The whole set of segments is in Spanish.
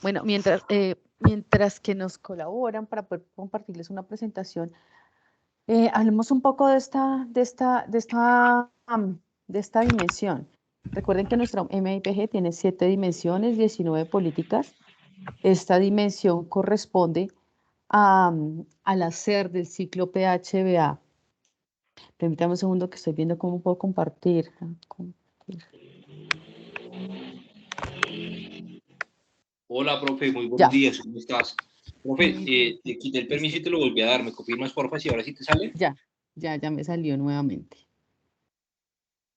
bueno, mientras que nos colaboran para poder compartirles una presentación, hablemos un poco de esta dimensión. Recuerden que nuestro MIPG tiene 7 dimensiones, 19 políticas. Esta dimensión corresponde al hacer del ciclo PHBA. Permítame un segundo que estoy viendo cómo puedo compartir. Hola, profe, muy buenos Ya. días, ¿cómo estás? Profe, te quité el permiso y te lo volví a dar, ¿me confirmas, porfa, si ahora sí te sale? Ya me salió nuevamente.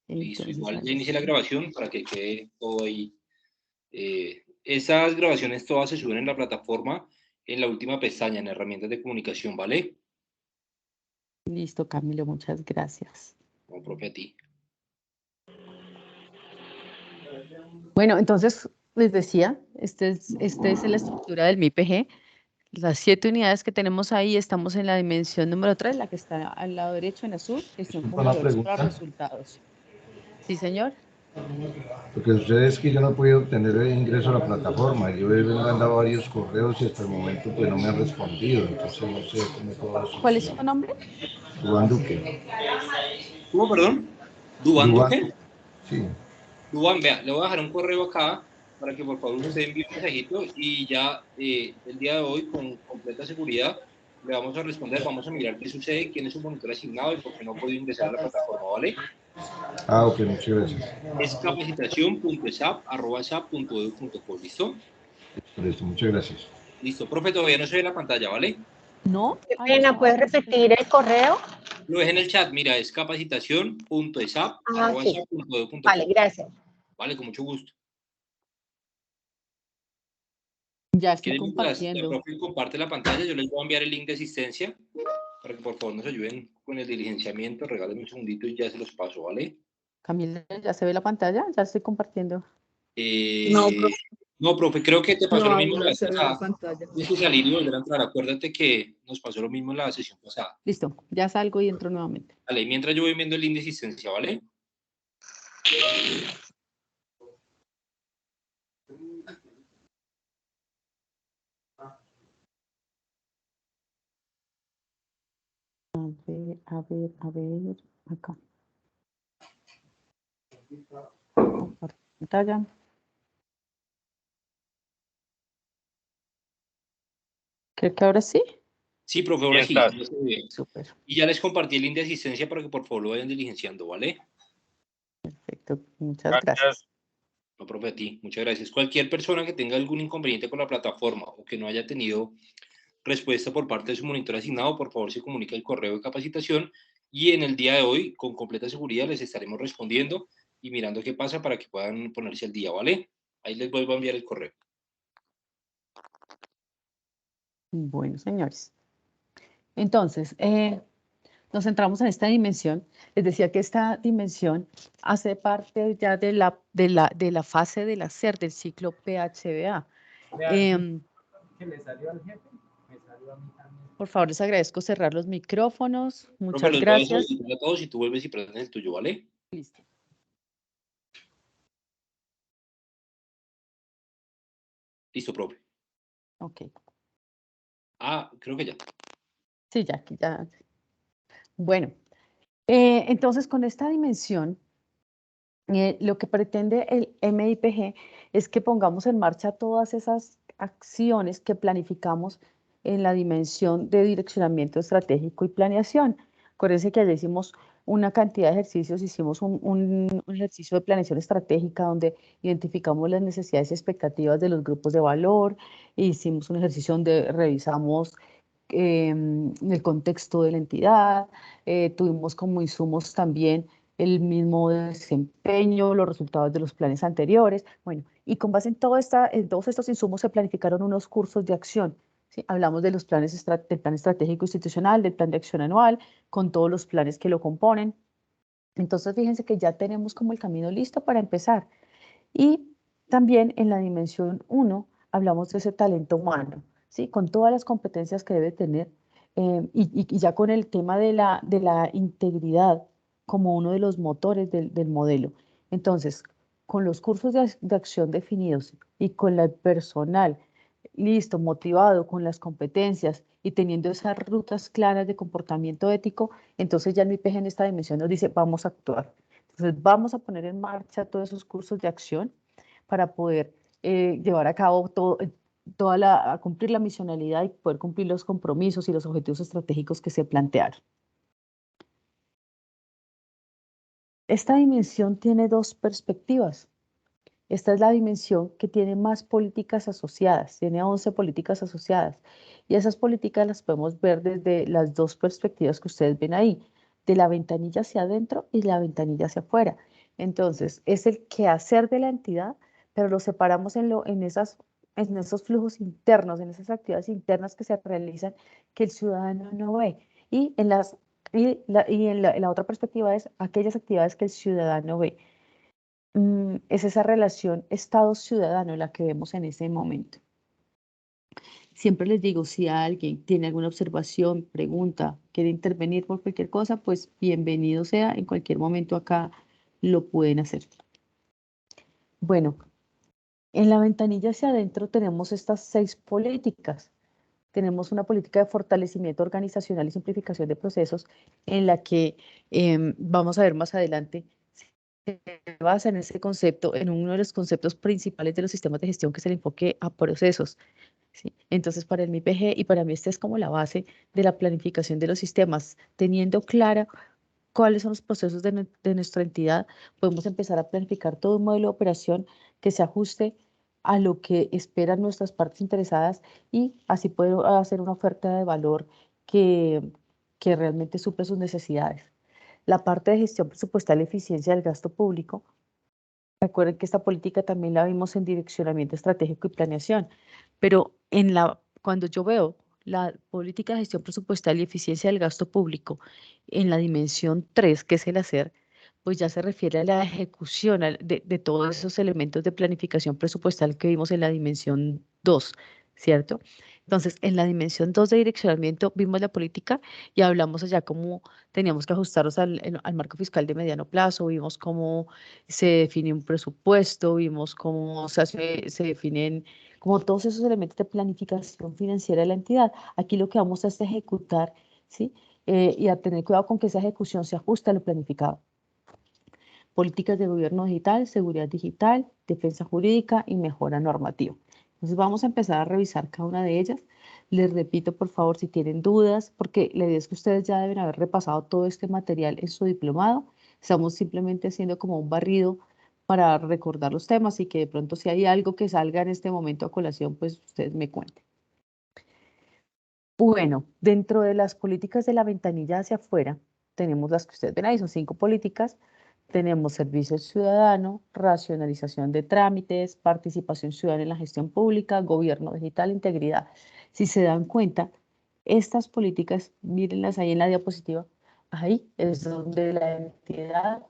Listo, Entonces, igual ya inicié la grabación para que quede todo ahí. Esas grabaciones todas se suben en la plataforma en la última pestaña, en herramientas de comunicación, ¿vale? Listo, Camilo, muchas gracias. No, profe, a ti. Bueno, entonces les decía, esta es la estructura del MIPG. Las 7 unidades que tenemos ahí, estamos en la dimensión número 3, la que está al lado derecho en azul, gestión con valores para resultados. Sí, señor. Lo que sucede es que yo no he podido obtener el ingreso a la plataforma. Yo he mandado varios correos y hasta el momento pues no me han respondido. Entonces no sé cómo puedo hacer. ¿Cuál es su nombre? Duván Duque. ¿Cómo, perdón? ¿Duván Duque? Sí. Duván, vea, le voy a dejar un correo acá para que por favor usted envíe un mensajito y ya el día de hoy, con completa seguridad, le vamos a responder, vamos a mirar qué sucede, quién es su monitor asignado y por qué no ha podido ingresar a la plataforma, ¿vale? Ah, ok, muchas gracias. Es capacitación.esap.edu.co, ¿listo? Listo, muchas gracias. Listo, profe, todavía no se ve la pantalla, ¿vale? No. Qué pena, ¿puedes repetir el correo? Lo dejé en el chat, mira, es capacitación.esap.edu.co. Vale, gracias. Vale, con mucho gusto. Ya estoy compartiendo. La profe comparte la pantalla, yo les voy a enviar el link de asistencia para que por favor nos ayuden con el diligenciamiento. Regálenme un segundito y ya se los paso, ¿vale? Camila, ¿ya se ve la pantalla? Ya estoy compartiendo. No, profe, creo que te pasó lo mismo no la vez se ve pasada. la pantalla. Tienes que salir y volver a entrar. Acuérdate que nos pasó lo mismo en la sesión pasada. Listo, ya salgo y entro nuevamente. Vale, mientras yo voy viendo el link de asistencia, ¿vale? A ver, acá. Compartir pantalla. Creo que ahora sí. Sí, profe, ahora sí. Súper. Y ya les compartí el link de asistencia para que por favor lo vayan diligenciando, ¿vale? Perfecto, muchas gracias. No, profe, a ti, muchas gracias. Cualquier persona que tenga algún inconveniente con la plataforma o que no haya tenido respuesta por parte de su monitor asignado, por favor se comunica el correo de capacitación y en el día de hoy, con completa seguridad, les estaremos respondiendo y mirando qué pasa para que puedan ponerse al día, ¿vale? Ahí les vuelvo a enviar el correo. Bueno, señores. Entonces, nos centramos en esta dimensión. Les decía que esta dimensión hace parte ya de la fase del hacer del ciclo PHBA. ¿Que le salió al jefe? Me salió a mí también. Por favor, les agradezco cerrar los micrófonos. Muchas Profe, gracias. A todos y tú vuelves y prendes el tuyo, ¿vale? Listo. Listo, profe. Ok. Creo que ya. Sí, ya. Bueno, entonces con esta dimensión, lo que pretende el MIPG es que pongamos en marcha todas esas acciones que planificamos en la dimensión de direccionamiento estratégico y planeación. Acuérdense que allá hicimos una cantidad de ejercicios, hicimos un ejercicio de planeación estratégica donde identificamos las necesidades y expectativas de los grupos de valor, hicimos un ejercicio donde revisamos el contexto de la entidad, tuvimos como insumos también el mismo desempeño, los resultados de los planes anteriores. Bueno, y con base en todos estos insumos se planificaron unos cursos de acción. ¿Sí? Hablamos de los planes del plan estratégico institucional, del plan de acción anual, con todos los planes que lo componen. Entonces, fíjense que ya tenemos como el camino listo para empezar. Y también en la dimensión 1 hablamos de ese talento humano, ¿sí? Con todas las competencias que debe tener y ya con el tema de la integridad como uno de los motores del modelo. Entonces, con los cursos de acción definidos y con el personal listo, motivado, con las competencias y teniendo esas rutas claras de comportamiento ético, entonces ya el IPG en esta dimensión nos dice, vamos a actuar. Entonces vamos a poner en marcha todos esos cursos de acción para poder llevar a cabo a cumplir la misionalidad y poder cumplir los compromisos y los objetivos estratégicos que se plantearon. Esta dimensión tiene dos perspectivas. Esta es la dimensión que tiene más políticas asociadas, tiene 11 políticas asociadas. Y esas políticas las podemos ver desde las dos perspectivas que ustedes ven ahí, de la ventanilla hacia adentro y la ventanilla hacia afuera. Entonces, es el quehacer de la entidad, pero lo separamos en esos flujos internos, en esas actividades internas que se realizan que el ciudadano no ve. Y en la otra perspectiva es aquellas actividades que el ciudadano ve. Es esa relación Estado-ciudadano la que vemos en ese momento. Siempre les digo, si alguien tiene alguna observación, pregunta, quiere intervenir por cualquier cosa, pues bienvenido sea, en cualquier momento acá lo pueden hacer. Bueno, en la ventanilla hacia adentro tenemos estas 6 políticas. Tenemos una política de fortalecimiento organizacional y simplificación de procesos en la que vamos a ver más adelante se basa en ese concepto, en uno de los conceptos principales de los sistemas de gestión, que es el enfoque a procesos, ¿sí? Entonces, para el MIPG y para mí esta es como la base de la planificación de los sistemas, teniendo clara cuáles son los procesos de nuestra entidad, podemos empezar a planificar todo un modelo de operación que se ajuste a lo que esperan nuestras partes interesadas y así poder hacer una oferta de valor que realmente suple sus necesidades. La parte de gestión presupuestal y eficiencia del gasto público. Recuerden que esta política también la vimos en direccionamiento estratégico y planeación, pero cuando yo veo la política de gestión presupuestal y eficiencia del gasto público en la dimensión 3, que es el hacer, pues ya se refiere a la ejecución de todos esos elementos de planificación presupuestal que vimos en la dimensión 2, ¿cierto? Entonces, en la dimensión 2 de direccionamiento vimos la política y hablamos allá cómo teníamos que ajustarnos al marco fiscal de mediano plazo, vimos cómo se define un presupuesto, vimos cómo se definen como todos esos elementos de planificación financiera de la entidad. Aquí lo que vamos a es ejecutar, ¿sí? Y a tener cuidado con que esa ejecución se ajuste a lo planificado. Políticas de gobierno digital, seguridad digital, defensa jurídica y mejora normativa. Entonces vamos a empezar a revisar cada una de ellas. Les repito, por favor, si tienen dudas, porque la idea es que ustedes ya deben haber repasado todo este material en su diplomado. Estamos simplemente haciendo como un barrido para recordar los temas y que de pronto si hay algo que salga en este momento a colación, pues ustedes me cuenten. Bueno, dentro de las políticas de la ventanilla hacia afuera, tenemos las que ustedes ven ahí, son 5 políticas. Tenemos servicio ciudadano, racionalización de trámites, participación ciudadana en la gestión pública, gobierno digital, integridad. Si se dan cuenta, estas políticas, mírenlas ahí en la diapositiva, ahí es donde la entidad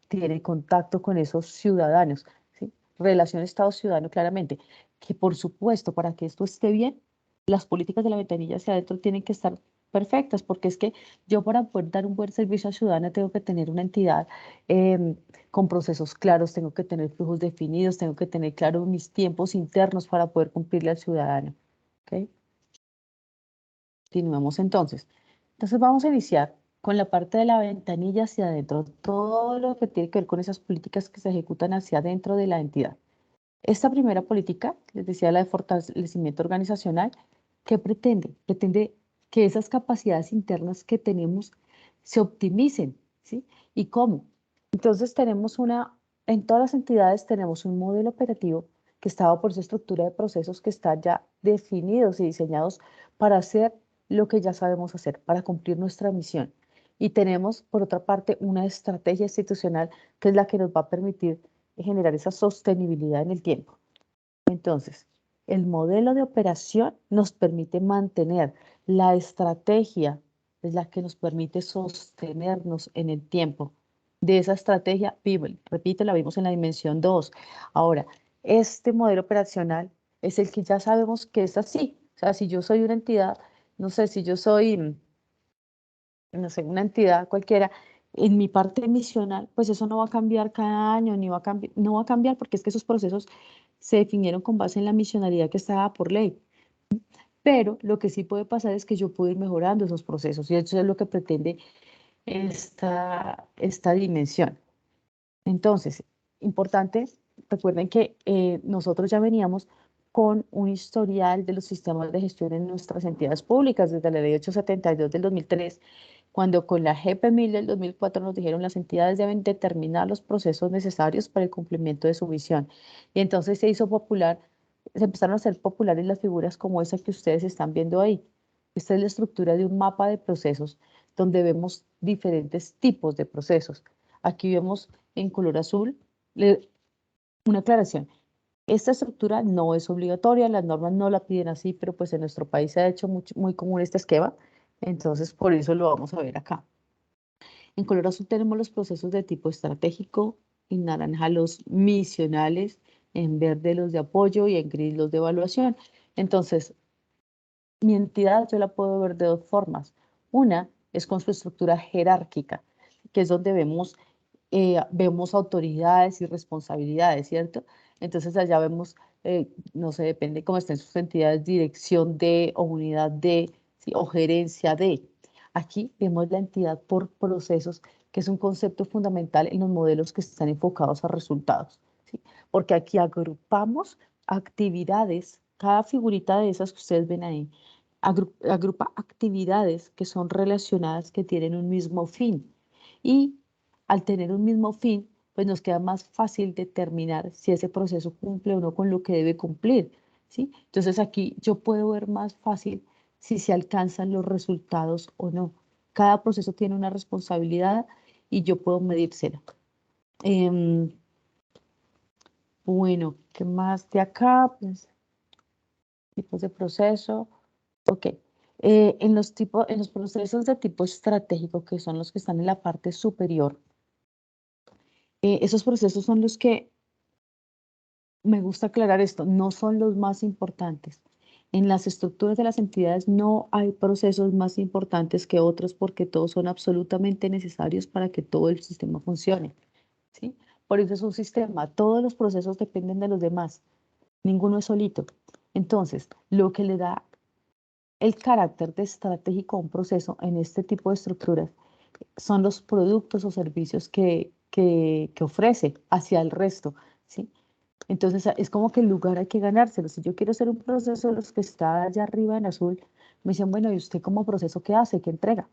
tiene contacto con esos ciudadanos, ¿sí? Relación Estado-ciudadano claramente, que por supuesto, para que esto esté bien, las políticas de la ventanilla hacia adentro tienen que estar perfectas, porque es que yo para poder dar un buen servicio al ciudadano tengo que tener una entidad con procesos claros, tengo que tener flujos definidos, tengo que tener claros mis tiempos internos para poder cumplirle al ciudadano. ¿Okay? Continuamos entonces. Entonces vamos a iniciar con la parte de la ventanilla hacia adentro, todo lo que tiene que ver con esas políticas que se ejecutan hacia adentro de la entidad. Esta primera política, les decía, la de fortalecimiento organizacional, ¿qué pretende? Pretende que esas capacidades internas que tenemos se optimicen, ¿sí? ¿Y cómo? Entonces en todas las entidades tenemos un modelo operativo que estaba por esa estructura de procesos que están ya definidos y diseñados para hacer lo que ya sabemos hacer, para cumplir nuestra misión. Y tenemos, por otra parte, una estrategia institucional que es la que nos va a permitir generar esa sostenibilidad en el tiempo. Entonces, el modelo de operación nos permite mantener la estrategia, es la que nos permite sostenernos en el tiempo. De esa estrategia, repito, la vimos en la dimensión 2. Ahora, este modelo operacional es el que ya sabemos que es así. O sea, si yo soy una entidad, no sé, si yo soy, no sé, una entidad cualquiera, en mi parte misional, pues eso no va a cambiar cada año, ni va a no va a cambiar porque es que esos procesos se definieron con base en la misionalidad que estaba por ley. Pero lo que sí puede pasar es que yo puedo ir mejorando esos procesos y eso es lo que pretende esta dimensión. Entonces, importante, recuerden que nosotros ya veníamos con un historial de los sistemas de gestión en nuestras entidades públicas desde la ley 872 del 2003, cuando con la GP1000 del 2004 nos dijeron las entidades deben determinar los procesos necesarios para el cumplimiento de su visión. Y entonces se hizo popular, se empezaron a hacer populares las figuras como esa que ustedes están viendo ahí. Esta es la estructura de un mapa de procesos donde vemos diferentes tipos de procesos. Aquí vemos en color azul una aclaración. Esta estructura no es obligatoria, las normas no la piden así, pero pues en nuestro país se ha hecho muy común este esquema, entonces por eso lo vamos a ver acá. En color azul tenemos los procesos de tipo estratégico, en naranja los misionales, en verde los de apoyo y en gris los de evaluación. Entonces, mi entidad yo la puedo ver de dos formas. Una es con su estructura jerárquica, que es donde vemos autoridades y responsabilidades, ¿cierto? Entonces allá vemos, no sé, depende cómo estén sus entidades, dirección de o unidad de, ¿sí? O gerencia de. Aquí vemos la entidad por procesos, que es un concepto fundamental en los modelos que están enfocados a resultados, ¿sí? Porque aquí agrupamos actividades, cada figurita de esas que ustedes ven ahí, agrupa actividades que son relacionadas, que tienen un mismo fin. Y al tener un mismo fin, pues nos queda más fácil determinar si ese proceso cumple o no con lo que debe cumplir, ¿sí? Entonces aquí yo puedo ver más fácil si se alcanzan los resultados o no. Cada proceso tiene una responsabilidad y yo puedo medírsela. Em, bueno, ¿qué más de acá? Pues, tipos de proceso. Ok. En los procesos de tipo estratégico, que son los que están en la parte superior, esos procesos son los que, me gusta aclarar esto, no son los más importantes. En las estructuras de las entidades no hay procesos más importantes que otros porque todos son absolutamente necesarios para que todo el sistema funcione, ¿sí? Por eso es un sistema, todos los procesos dependen de los demás, ninguno es solito. Entonces, lo que le da el carácter de estratégico a un proceso en este tipo de estructuras son los productos o servicios que ofrece hacia el resto, ¿sí? Entonces es como que el lugar hay que ganárselo. Si yo quiero hacer un proceso, los que está allá arriba en azul me dicen, bueno, ¿y usted como proceso qué hace? ¿Qué entrega?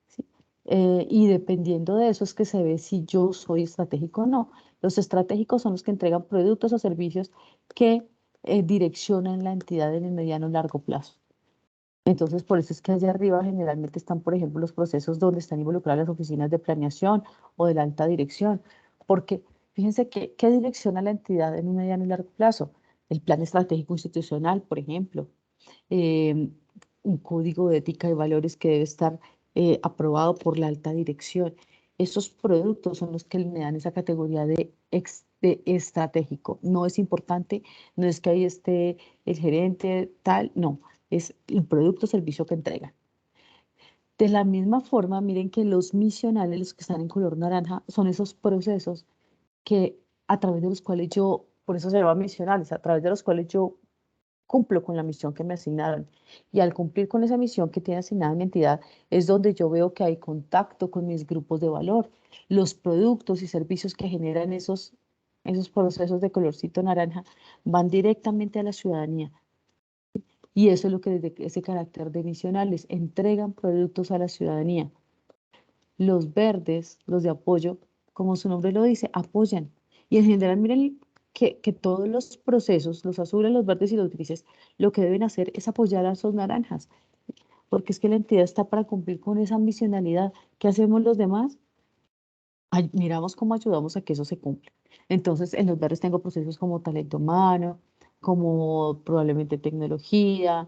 ¿Sí? Y dependiendo de eso es que se ve si yo soy estratégico o no. Los estratégicos son los que entregan productos o servicios que direccionan la entidad en el mediano y largo plazo. Entonces, por eso es que allá arriba generalmente están, por ejemplo, los procesos donde están involucradas las oficinas de planeación o de la alta dirección, porque fíjense que, ¿qué direcciona la entidad en un mediano y largo plazo? El plan estratégico institucional, por ejemplo, eh, un código de ética y valores que debe estar aprobado por la alta dirección. Esos productos son los que me dan esa categoría de estratégico. No es importante, no es que ahí esté el gerente, tal, no es el producto o servicio que entregan. De la misma forma, miren que los misionales, los que están en color naranja, son esos procesos que a través de los cuales yo, por eso se llaman misionales, a través de los cuales yo cumplo con la misión que me asignaron. Y al cumplir con esa misión que tiene asignada mi entidad, es donde yo veo que hay contacto con mis grupos de valor. Los productos y servicios que generan esos procesos de colorcito naranja van directamente a la ciudadanía. Y eso es lo que desde ese carácter de misionales entregan productos a la ciudadanía. Los verdes, los de apoyo, como su nombre lo dice, apoyan. Y en general, miren que todos los procesos, los azules, los verdes y los grises, lo que deben hacer es apoyar a esos naranjas, porque es que la entidad está para cumplir con esa misionalidad. ¿Qué hacemos los demás? Miramos cómo ayudamos a que eso se cumpla. Entonces, en los verdes tengo procesos como talento humano, como probablemente tecnología,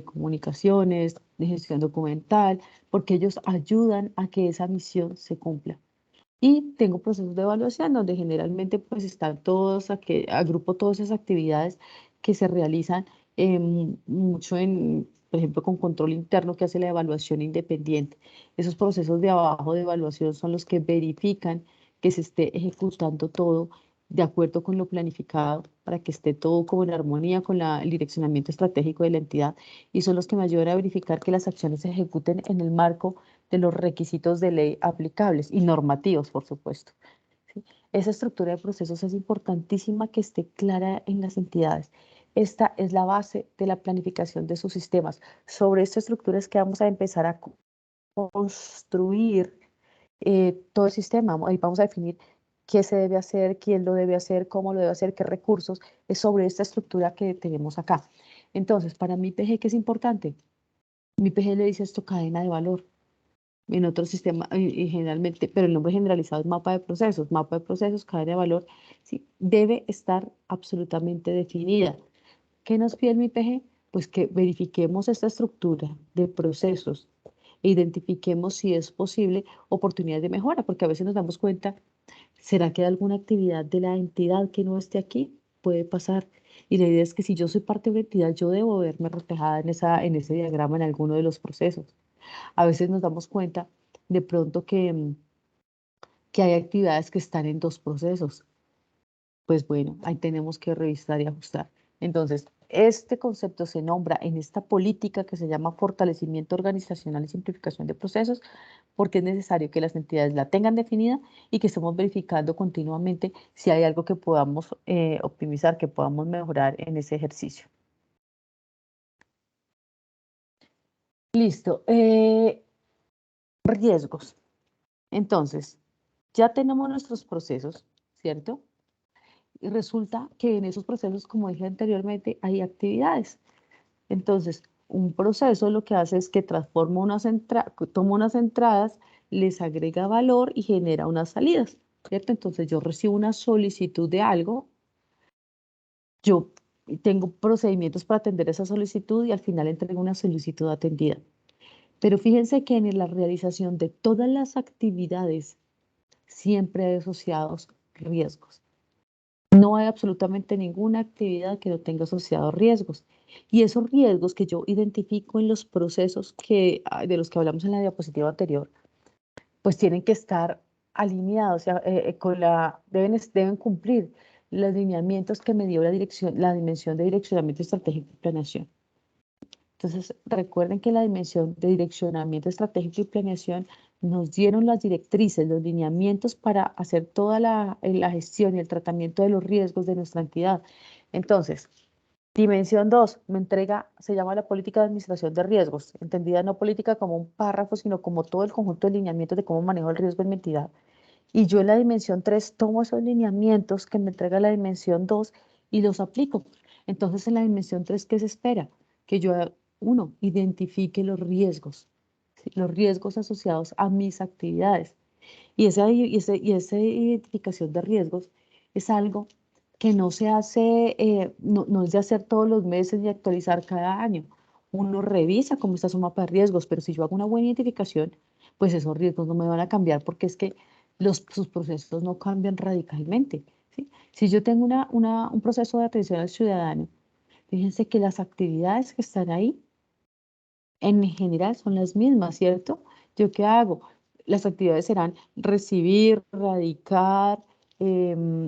comunicaciones, de gestión documental, porque ellos ayudan a que esa misión se cumpla. Y tengo procesos de evaluación donde generalmente pues están todos, agrupo todas esas actividades que se realizan mucho por ejemplo, con control interno que hace la evaluación independiente. Esos procesos de abajo de evaluación son los que verifican que se esté ejecutando todo de acuerdo con lo planificado para que esté todo como en armonía con el direccionamiento estratégico de la entidad y son los que me ayudan a verificar que las acciones se ejecuten en el marco de los requisitos de ley aplicables y normativos, por supuesto. ¿Sí? Esa estructura de procesos es importantísima que esté clara en las entidades. Esta es la base de la planificación de sus sistemas. Sobre esta estructura es que vamos a empezar a construir todo el sistema. Ahí vamos a definir qué se debe hacer, quién lo debe hacer, cómo lo debe hacer, qué recursos. Es sobre esta estructura que tenemos acá. Entonces, para mi PG, ¿qué es importante? Mi PG le dice esto cadena de valor. En otro sistema, y generalmente, pero el nombre generalizado es mapa de procesos. Mapa de procesos, cadena de valor, sí, debe estar absolutamente definida. ¿Qué nos pide el MIPG? Pues que verifiquemos esta estructura de procesos e identifiquemos si es posible oportunidades de mejora, porque a veces nos damos cuenta, ¿será que hay alguna actividad de la entidad que no esté aquí? Puede pasar. Y la idea es que si yo soy parte de una entidad, yo debo verme reflejada en ese diagrama, en alguno de los procesos. A veces nos damos cuenta de pronto que hay actividades que están en dos procesos. Pues bueno, ahí tenemos que revisar y ajustar. Entonces, este concepto se nombra en esta política que se llama fortalecimiento organizacional y simplificación de procesos, porque es necesario que las entidades la tengan definida y que estemos verificando continuamente si hay algo que podamos optimizar, que podamos mejorar en ese ejercicio. Listo. Riesgos. Entonces, ya tenemos nuestros procesos, ¿cierto? Y resulta que en esos procesos, como dije anteriormente, hay actividades. Entonces, un proceso lo que hace es que transforma toma unas entradas, les agrega valor y genera unas salidas, ¿cierto? Entonces, yo recibo una solicitud de algo, yo tengo procedimientos para atender esa solicitud y al final entrego una solicitud atendida. Pero fíjense que en la realización de todas las actividades siempre hay asociados riesgos. No hay absolutamente ninguna actividad que no tenga asociados riesgos. Y esos riesgos que yo identifico en los procesos de los que hablamos en la diapositiva anterior, pues tienen que estar alineados, o sea, deben cumplir los lineamientos que me dio la dimensión de direccionamiento estratégico y planeación. Entonces, recuerden que la dimensión de direccionamiento estratégico y planeación nos dieron las directrices, los lineamientos para hacer toda la gestión y el tratamiento de los riesgos de nuestra entidad. Entonces, dimensión 2, se llama la política de administración de riesgos, entendida no política como un párrafo, sino como todo el conjunto de lineamientos de cómo manejo el riesgo en mi entidad. Y yo en la dimensión 3 tomo esos lineamientos que me entrega la dimensión 2 y los aplico. Entonces, en la dimensión 3, ¿qué se espera? Que yo, uno, identifique los riesgos, ¿sí? Los riesgos asociados a mis actividades. Y esa identificación de riesgos es algo que no se hace, no es de hacer todos los meses ni actualizar cada año. Uno revisa cómo está su mapa de riesgos, pero si yo hago una buena identificación, pues esos riesgos no me van a cambiar porque es que sus procesos no cambian radicalmente, ¿sí? Si yo tengo un proceso de atención al ciudadano, fíjense que las actividades que están ahí en general son las mismas, ¿cierto? ¿Yo qué hago? Las actividades serán recibir, radicar,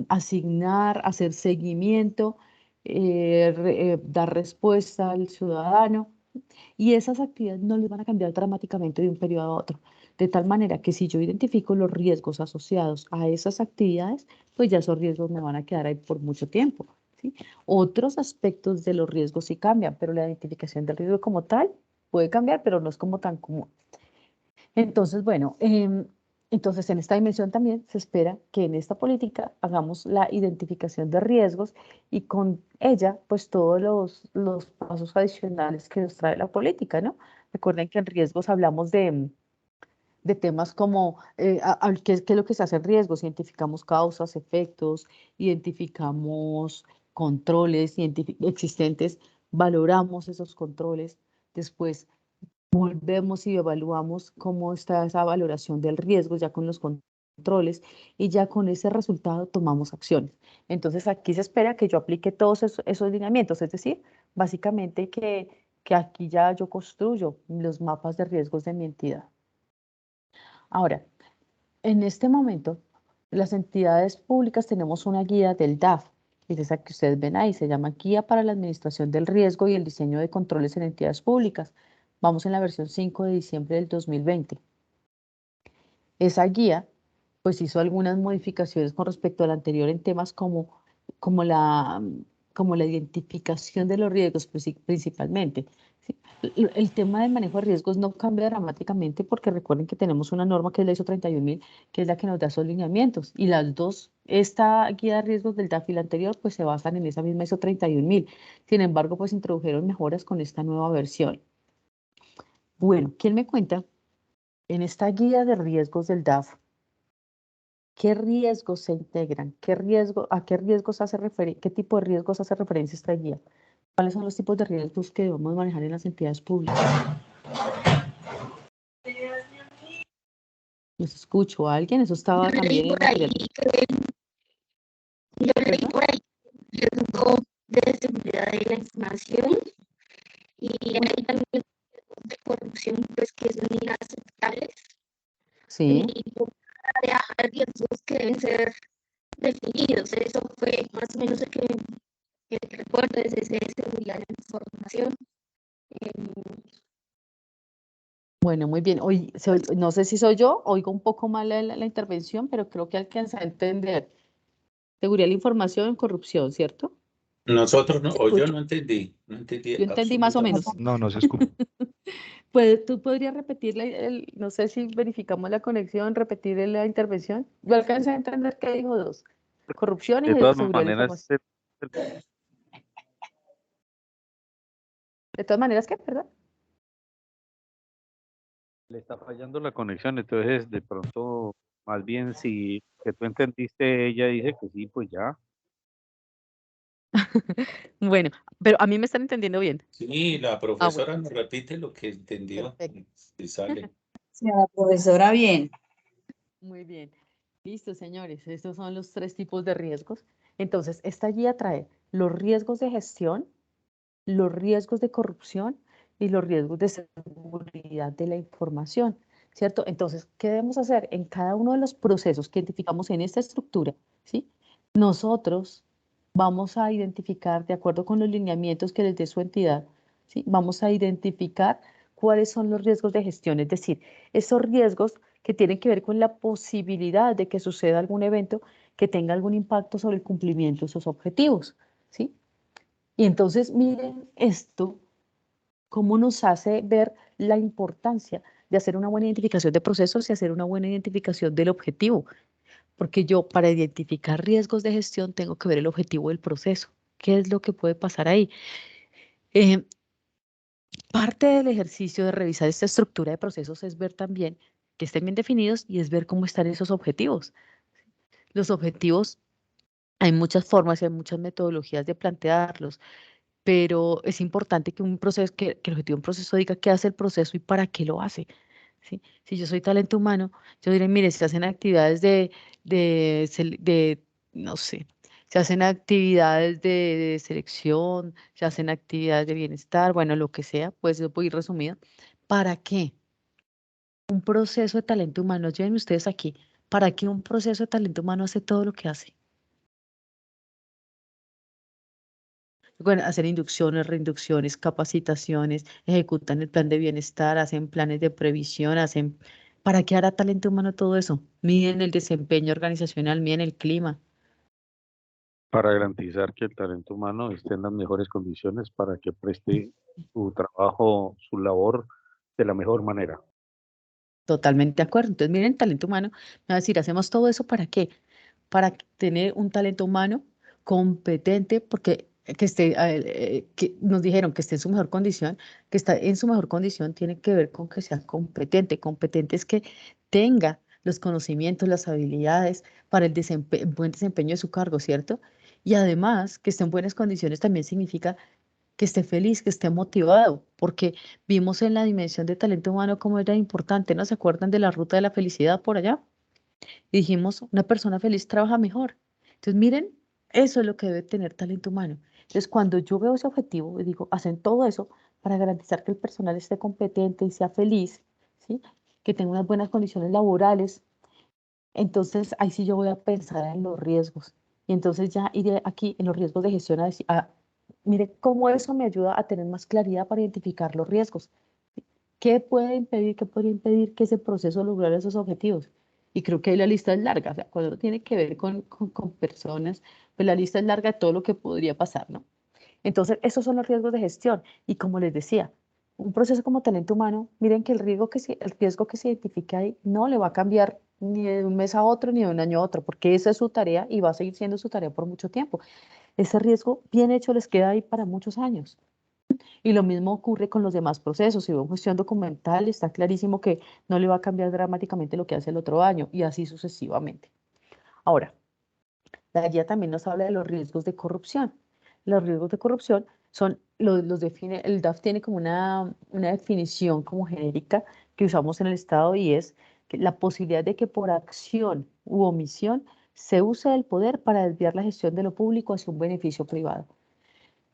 asignar, hacer seguimiento, dar respuesta al ciudadano. Y esas actividades no les van a cambiar dramáticamente de un periodo a otro. De tal manera que si yo identifico los riesgos asociados a esas actividades, pues ya esos riesgos me van a quedar ahí por mucho tiempo, ¿sí? Otros aspectos de los riesgos sí cambian, pero la identificación del riesgo como tal puede cambiar, pero no es como tan común. Entonces, bueno, entonces en esta dimensión también se espera que en esta política hagamos la identificación de riesgos y con ella, pues todos los pasos adicionales que nos trae la política, ¿no? Recuerden que en riesgos hablamos de temas como qué es lo que se hace en riesgos, identificamos causas, efectos, identificamos controles existentes, valoramos esos controles, después volvemos y evaluamos cómo está esa valoración del riesgo ya con los controles y ya con ese resultado tomamos acciones. Entonces aquí se espera que yo aplique todos esos lineamientos, es decir, básicamente que aquí ya yo construyo los mapas de riesgos de mi entidad. Ahora, en este momento, las entidades públicas tenemos una guía del DAF, Es esa que ustedes ven ahí, se llama Guía para la Administración del Riesgo y el Diseño de Controles en Entidades Públicas. Vamos en la versión 5 de diciembre del 2020. Esa guía, pues hizo algunas modificaciones con respecto a la anterior en temas como la, como la identificación de los riesgos principalmente. ¿Sí? El tema del manejo de riesgos no cambia dramáticamente porque recuerden que tenemos una norma que es la ISO 31000, que es la que nos da esos lineamientos. Y las dos, esta guía de riesgos del DAF y la anterior, pues se basan en esa misma ISO 31000. Sin embargo, pues introdujeron mejoras con esta nueva versión. Bueno, ¿quién me cuenta? En esta guía de riesgos del DAF, ¿qué riesgos se integran? ¿A qué riesgos hace referencia? ¿Qué tipo de riesgos hace referencia esta guía? ¿Cuáles son los tipos de riesgos que debemos manejar en las entidades públicas? ¿Los escucho a alguien? Eso estaba también en material. Yo leí por ahí riesgo de seguridad de la información y hay también de corrupción, pues que son inaceptables. Sí. Y hay riesgos que deben ser definidos. Eso fue más o menos el que recuerdo desde ese de seguridad de la información. Bueno, muy bien. Hoy, no sé si soy yo, oigo un poco mal la intervención, pero creo que alcanza a entender. Seguridad de la información, corrupción, ¿cierto? Nosotros no, o yo Escucho. no entendí Yo entendí más o menos. absolutamente. No, no se escucha. Pues, ¿tú podrías repetir, no sé si verificamos la conexión, repetir la intervención? Yo alcancé a entender que dijo dos, corrupción y De todas seguridad de la maneras, información. De todas maneras, ¿qué? ¿Perdón? le está fallando la conexión, entonces de pronto, más bien si que tú entendiste, ella dice que sí, pues ya. Bueno, pero a mí me están entendiendo bien. Sí, la Ah, bueno, profesora nos repite lo que entendió. perfecto. Si sale. Señora profesora, bien. Muy bien. Listo, señores. Estos son los 3 tipos de riesgos. Entonces, esta guía trae los riesgos de gestión, los riesgos de corrupción y los riesgos de seguridad de la información, ¿cierto? Entonces, ¿qué debemos hacer? En cada uno de los procesos que identificamos en esta estructura, ¿sí? Nosotros vamos a identificar, de acuerdo con los lineamientos que les dé su entidad, ¿sí? Vamos a identificar cuáles son los riesgos de gestión, es decir, esos riesgos que tienen que ver con la posibilidad de que suceda algún evento que tenga algún impacto sobre el cumplimiento de sus objetivos, ¿sí? Y entonces miren esto, cómo nos hace ver la importancia de hacer una buena identificación de procesos y hacer una buena identificación del objetivo. Porque yo para identificar riesgos de gestión tengo que ver el objetivo del proceso. ¿Qué es lo que puede pasar ahí? Eh, Parte del ejercicio de revisar esta estructura de procesos es ver también que estén bien definidos y es ver cómo están esos objetivos. Los objetivos, hay muchas formas y hay muchas metodologías de plantearlos, pero es importante que un proceso, que el objetivo de un proceso diga qué hace el proceso y para qué lo hace. ¿Sí? Si yo soy talento humano, yo diré, mire, se hacen actividades no sé, se hacen actividades de selección, se hacen actividades de bienestar, bueno, lo que sea, pues eso puede ir resumido. ¿Para qué? Un proceso de talento humano, llévenme ustedes aquí, ¿para qué un proceso de talento humano hace todo lo que hace? Bueno, hacen inducciones, reinducciones, capacitaciones, ejecutan el plan de bienestar, hacen planes de previsión, hacen... ¿Para qué hará talento humano todo eso? Miden el desempeño organizacional, miden el clima. Para garantizar que el talento humano esté en las mejores condiciones para que preste su trabajo, su labor de la mejor manera. Totalmente de acuerdo. Entonces, miren, talento humano, me va a decir, ¿hacemos todo eso para qué? Para tener un talento humano competente, porque que esté, que nos dijeron que esté en su mejor condición, que está en su mejor condición tiene que ver con que sea competente. Competente es que tenga los conocimientos, las habilidades para el buen desempeño de su cargo, ¿cierto? Y además, que esté en buenas condiciones también significa que esté feliz, que esté motivado, porque vimos en la dimensión de talento humano cómo era importante, ¿no se acuerdan de la ruta de la felicidad por allá? Y dijimos, una persona feliz trabaja mejor. Entonces, miren, eso es lo que debe tener talento humano. Entonces, cuando yo veo ese objetivo, y digo, hacen todo eso para garantizar que el personal esté competente y sea feliz, ¿sí? Que tenga unas buenas condiciones laborales. Entonces, ahí sí yo voy a pensar en los riesgos. Y entonces ya iré aquí en los riesgos de gestión a decir, mire cómo eso me ayuda a tener más claridad para identificar los riesgos. ¿Qué puede impedir, qué podría impedir que ese proceso lograra esos objetivos? Y creo que ahí la lista es larga, o sea, cuando uno tiene que ver con personas, pues la lista es larga de todo lo que podría pasar, ¿no? Entonces, esos son los riesgos de gestión. Y como les decía, un proceso como talento humano, miren que el riesgo que se identifica ahí no le va a cambiar ni de un mes a otro, ni de un año a otro, porque esa es su tarea y va a seguir siendo su tarea por mucho tiempo. Ese riesgo bien hecho les queda ahí para muchos años. Y lo mismo ocurre con los demás procesos. Si veo gestión documental, está clarísimo que no le va a cambiar dramáticamente lo que hace el otro año y así sucesivamente. Ahora, la guía también nos habla de los riesgos de corrupción. Los riesgos de corrupción son, los define, el DAF tiene como una definición como genérica que usamos en el Estado y es que la posibilidad de que por acción u omisión se use el poder para desviar la gestión de lo público hacia un beneficio privado.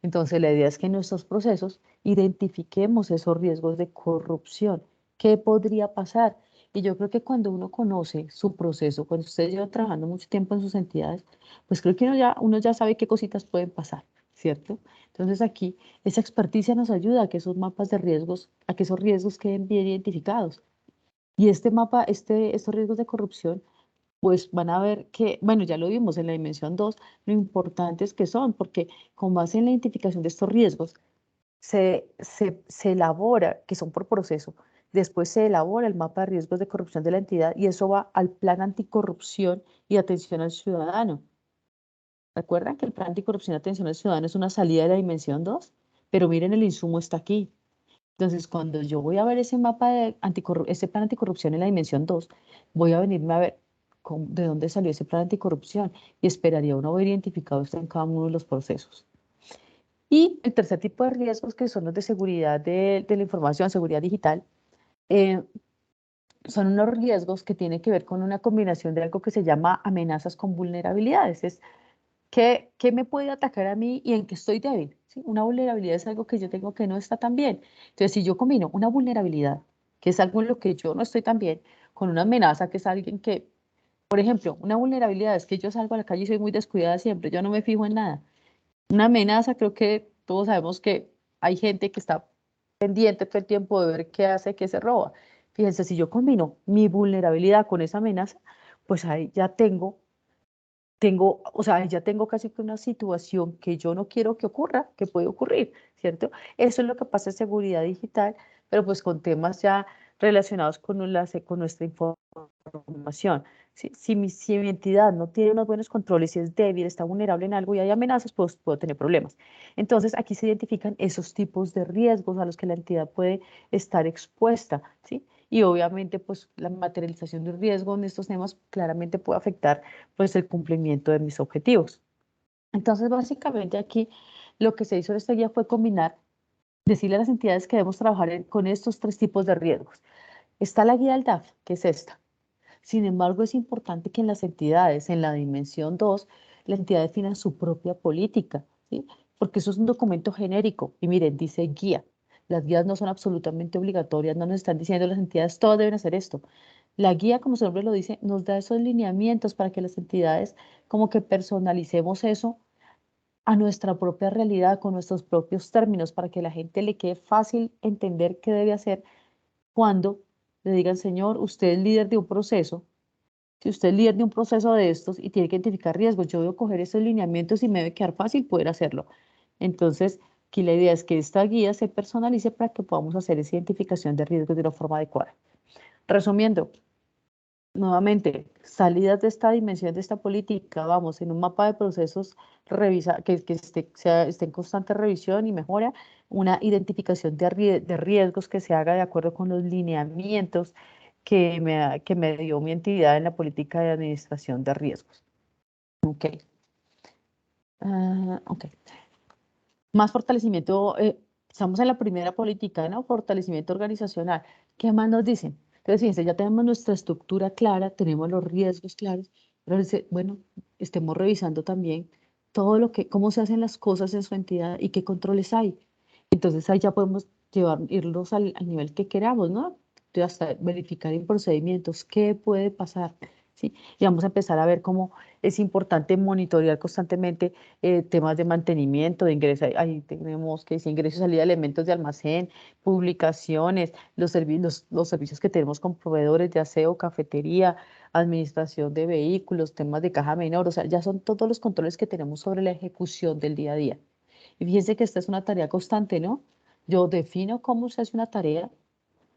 Entonces, la idea es que en nuestros procesos identifiquemos esos riesgos de corrupción. ¿Qué podría pasar? Y yo creo que cuando uno conoce su proceso, cuando usted lleva trabajando mucho tiempo en sus entidades, pues creo que uno ya sabe qué cositas pueden pasar, ¿cierto? Entonces aquí esa experticia nos ayuda a que esos mapas de riesgos, a que esos riesgos queden bien identificados. Y este mapa, estos riesgos de corrupción pues van a ver que, bueno, ya lo vimos en la dimensión 2 lo importantes que son, porque con base en la identificación de estos riesgos, se elabora, que son por proceso, después se elabora el mapa de riesgos de corrupción de la entidad y eso va al plan anticorrupción y atención al ciudadano. ¿Recuerdan que el plan anticorrupción y atención al ciudadano es una salida de la dimensión 2? Pero miren, el insumo está aquí. Entonces, cuando yo voy a ver ese mapa de ese plan anticorrupción en la dimensión 2, voy a venirme a ver de dónde salió ese plan anticorrupción y esperaría uno haber identificado esto en cada uno de los procesos. Y el tercer tipo de riesgos, que son los de seguridad de la información, seguridad digital, eh, son unos riesgos que tienen que ver con una combinación de algo que se llama amenazas con vulnerabilidades. Es ¿qué me puede atacar a mí y en qué estoy débil? ¿Sí? Una vulnerabilidad es algo que yo tengo que no está tan bien. Entonces, si yo combino una vulnerabilidad, que es algo en lo que yo no estoy tan bien, con una amenaza, que es alguien que, por ejemplo, una vulnerabilidad es que yo salgo a la calle y soy muy descuidada siempre, yo no me fijo en nada. Una amenaza, creo que todos sabemos que hay gente que está pendiente todo el tiempo de ver qué hace, qué se roba. Fíjense, si yo combino mi vulnerabilidad con esa amenaza, pues ahí ya o sea, ya tengo casi que una situación que yo no quiero que ocurra, que puede ocurrir, ¿cierto? Eso es lo que pasa en seguridad digital, pero pues con temas ya relacionados con nuestra información. Si mi entidad no tiene unos buenos controles, si es débil, está vulnerable en algo y hay amenazas, pues puedo tener problemas. Entonces, aquí se identifican esos tipos de riesgos a los que la entidad puede estar expuesta, ¿sí? Y obviamente, pues la materialización de un riesgo en estos temas claramente puede afectar pues el cumplimiento de mis objetivos. Entonces, básicamente aquí lo que se hizo en esta guía fue combinar, decirle a las entidades que debemos trabajar con estos tres tipos de riesgos. Está la guía del DAF, que es esta. Sin embargo, es importante que en las entidades, en la dimensión 2, la entidad defina su propia política, ¿sí? Porque eso es un documento genérico. Y miren, dice guía. Las guías no son absolutamente obligatorias, no nos están diciendo las entidades, todas deben hacer esto. La guía, como su nombre lo dice, nos da esos lineamientos para que las entidades como que personalicemos eso a nuestra propia realidad, con nuestros propios términos, para que a la gente le quede fácil entender qué debe hacer cuando le digan, señor, usted es líder de un proceso. Si usted es líder de un proceso de estos y tiene que identificar riesgos, yo debo coger esos lineamientos y me debe quedar fácil poder hacerlo. Entonces, aquí la idea es que esta guía se personalice para que podamos hacer esa identificación de riesgos de una forma adecuada. Resumiendo, nuevamente, salidas de esta dimensión, de esta política, vamos, en un mapa de procesos esté en constante revisión y mejora, una identificación de riesgos que se haga de acuerdo con los lineamientos que me dio mi entidad en la política de administración de riesgos. Ok. Ok. Más fortalecimiento, estamos en la primera política, ¿no? Fortalecimiento organizacional. ¿Qué más nos dicen? Entonces, fíjense, ya tenemos nuestra estructura clara, tenemos los riesgos claros, pero bueno, estemos revisando también todo cómo se hacen las cosas en su entidad y qué controles hay. Entonces, ahí ya podemos irlos al nivel que queramos, ¿no? Entonces, hasta verificar en procedimientos qué puede pasar, ¿sí? Y vamos a empezar a ver cómo es importante monitorear constantemente temas de mantenimiento, de ingresos. Ahí tenemos que decir ingresos y salida de elementos de almacén, publicaciones, los servicios que tenemos con proveedores de aseo, cafetería, administración de vehículos, temas de caja menor, o sea, ya son todos los controles que tenemos sobre la ejecución del día a día. Y fíjense que esta es una tarea constante, ¿no? Yo defino cómo se hace una tarea,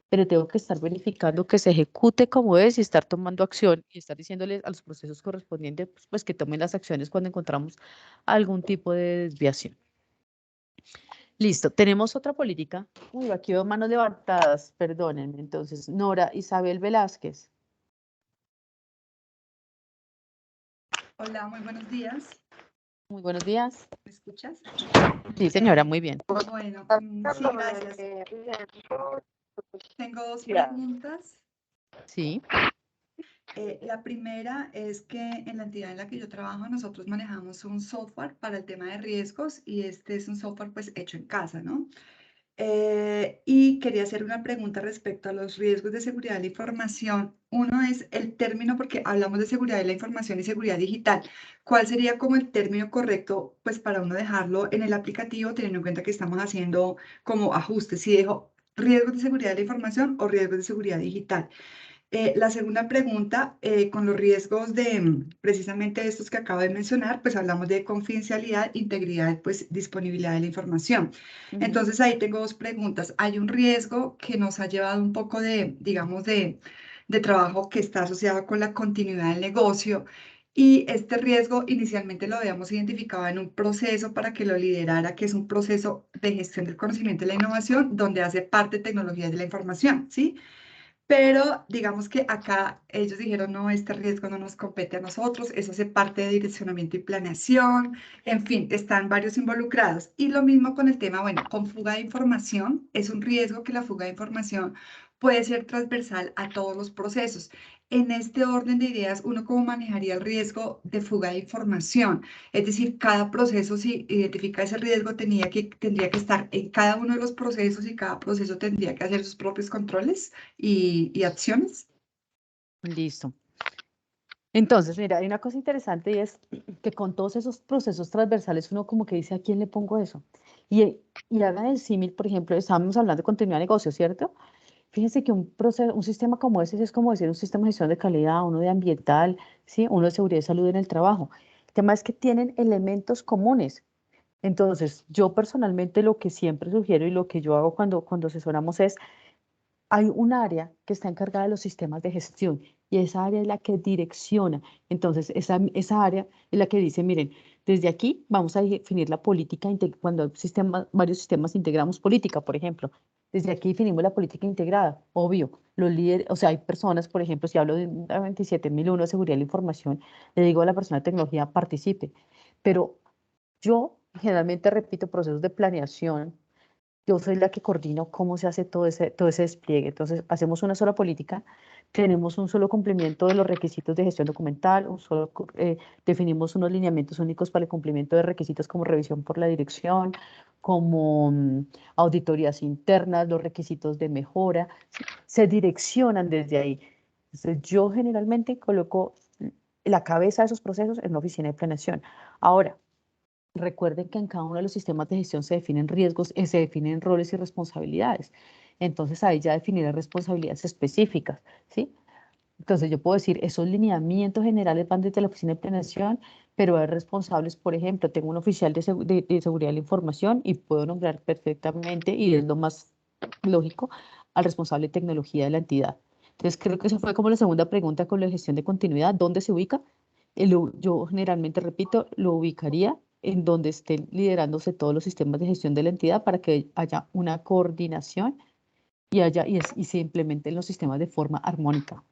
pero tengo que estar verificando que se ejecute como es y estar tomando acción y estar diciéndoles a los procesos correspondientes pues que tomen las acciones cuando encontramos algún tipo de desviación. Listo, tenemos otra política. Uy, aquí veo manos levantadas, perdónenme. Entonces, Nora Isabel Velázquez. Hola, muy buenos días. Muy buenos días. ¿Me escuchas? Sí, señora, muy bien. Bueno, sí, gracias. Tengo dos preguntas. Sí. La primera es que en la entidad en la que yo trabajo nosotros manejamos un software para el tema de riesgos y este es un software pues hecho en casa, ¿no? Y quería hacer una pregunta respecto a los riesgos de seguridad de la información. Uno es el término, porque hablamos de seguridad de la información y seguridad digital. ¿Cuál sería como el término correcto, pues para uno dejarlo en el aplicativo, teniendo en cuenta que estamos haciendo como ajustes? Si dejo riesgos de seguridad de la información o riesgos de seguridad digital. La segunda pregunta, con los riesgos de precisamente estos que acabo de mencionar, pues hablamos de confidencialidad, integridad, pues disponibilidad de la información. Entonces ahí tengo dos preguntas. Hay un riesgo que nos ha llevado un poco de, digamos, de trabajo que está asociado con la continuidad del negocio. Y este riesgo inicialmente lo habíamos identificado en un proceso para que lo liderara, que es un proceso de gestión del conocimiento y la innovación, donde hace parte tecnologías de la información, ¿sí? Pero digamos que acá ellos dijeron, no, este riesgo no nos compete a nosotros, eso hace parte de direccionamiento y planeación, en fin, están varios involucrados. Y lo mismo con el tema, bueno, con fuga de información, es un riesgo que la fuga de información puede ser transversal a todos los procesos. En este orden de ideas, ¿uno cómo manejaría el riesgo de fuga de información? Es decir, cada proceso, si identifica ese riesgo, tendría que estar en cada uno de los procesos y cada proceso tendría que hacer sus propios controles y acciones. Listo. Entonces, mira, hay una cosa interesante y es que con todos esos procesos transversales uno como que dice, ¿a quién le pongo eso? Y hagan el símil, por ejemplo, estábamos hablando de continuidad de negocio, ¿cierto? Fíjense que un sistema como ese es como decir un sistema de gestión de calidad, uno de ambiental, ¿sí? Uno de seguridad y salud en el trabajo. El tema es que tienen elementos comunes. Entonces, yo personalmente lo que siempre sugiero y lo que yo hago cuando asesoramos es hay un área que está encargada de los sistemas de gestión y esa área es la que direcciona. Entonces, esa área es la que dice, miren, desde aquí vamos a definir la política, cuando hay varios sistemas integramos política, por ejemplo. Desde aquí definimos la política integrada, obvio. Los líderes, o sea, hay personas, por ejemplo, si hablo de 27001 de seguridad de la información, le digo a la persona de tecnología, participe. Pero yo generalmente repito procesos de planeación, yo soy la que coordino cómo se hace todo ese despliegue. Entonces, hacemos una sola política, tenemos un solo cumplimiento de los requisitos de gestión documental, definimos unos lineamientos únicos para el cumplimiento de requisitos como revisión por la dirección, como auditorías internas, los requisitos de mejora, se direccionan desde ahí. Entonces, yo generalmente coloco la cabeza de esos procesos en la oficina de planeación. Ahora, recuerden que en cada uno de los sistemas de gestión se definen riesgos, se definen roles y responsabilidades. Entonces ahí ya definiré responsabilidades específicas, ¿sí? Entonces yo puedo decir, esos lineamientos generales van desde la oficina de planeación, pero hay responsables, por ejemplo, tengo un oficial de seguridad de la información y puedo nombrar perfectamente, y es lo más lógico, al responsable de tecnología de la entidad. Entonces creo que esa fue como la segunda pregunta con la gestión de continuidad, ¿dónde se ubica? Yo generalmente, repito, lo ubicaría en donde estén liderándose todos los sistemas de gestión de la entidad para que haya una coordinación y se implementen los sistemas de forma armónica.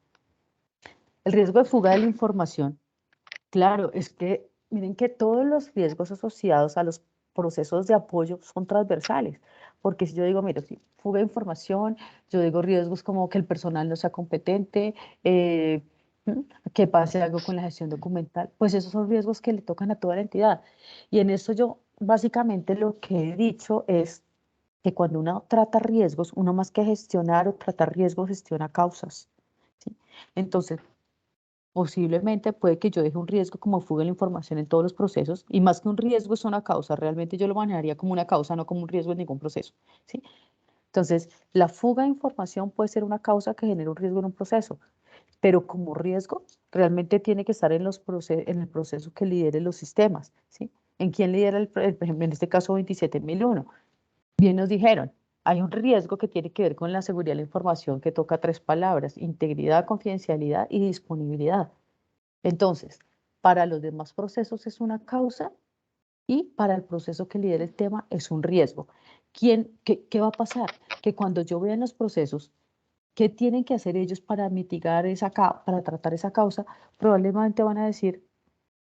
El riesgo de fuga de la información, claro, es que miren que todos los riesgos asociados a los procesos de apoyo son transversales, porque si yo digo, mira, si fuga de información, yo digo riesgos como que el personal no sea competente, eh, que pase algo con la gestión documental, pues esos son riesgos que le tocan a toda la entidad. Y en eso yo básicamente lo que he dicho es que cuando uno trata riesgos, uno más que gestionar o tratar riesgos, gestiona causas, ¿sí? Entonces, Posiblemente puede que yo deje un riesgo como fuga de la información en todos los procesos, y más que un riesgo es una causa, realmente yo lo manejaría como una causa, no como un riesgo en ningún proceso, ¿sí? Entonces, la fuga de información puede ser una causa que genera un riesgo en un proceso, pero como riesgo realmente tiene que estar en en el proceso que lidere los sistemas, ¿sí? ¿En quién lidera, por ejemplo, en este caso 27001? Bien nos dijeron, hay un riesgo que tiene que ver con la seguridad de la información que toca 3 palabras: integridad, confidencialidad y disponibilidad. Entonces, para los demás procesos es una causa y para el proceso que lidera el tema es un riesgo. ¿Qué va a pasar? Que cuando yo vea en los procesos qué tienen que hacer ellos para mitigar para tratar esa causa, probablemente van a decir,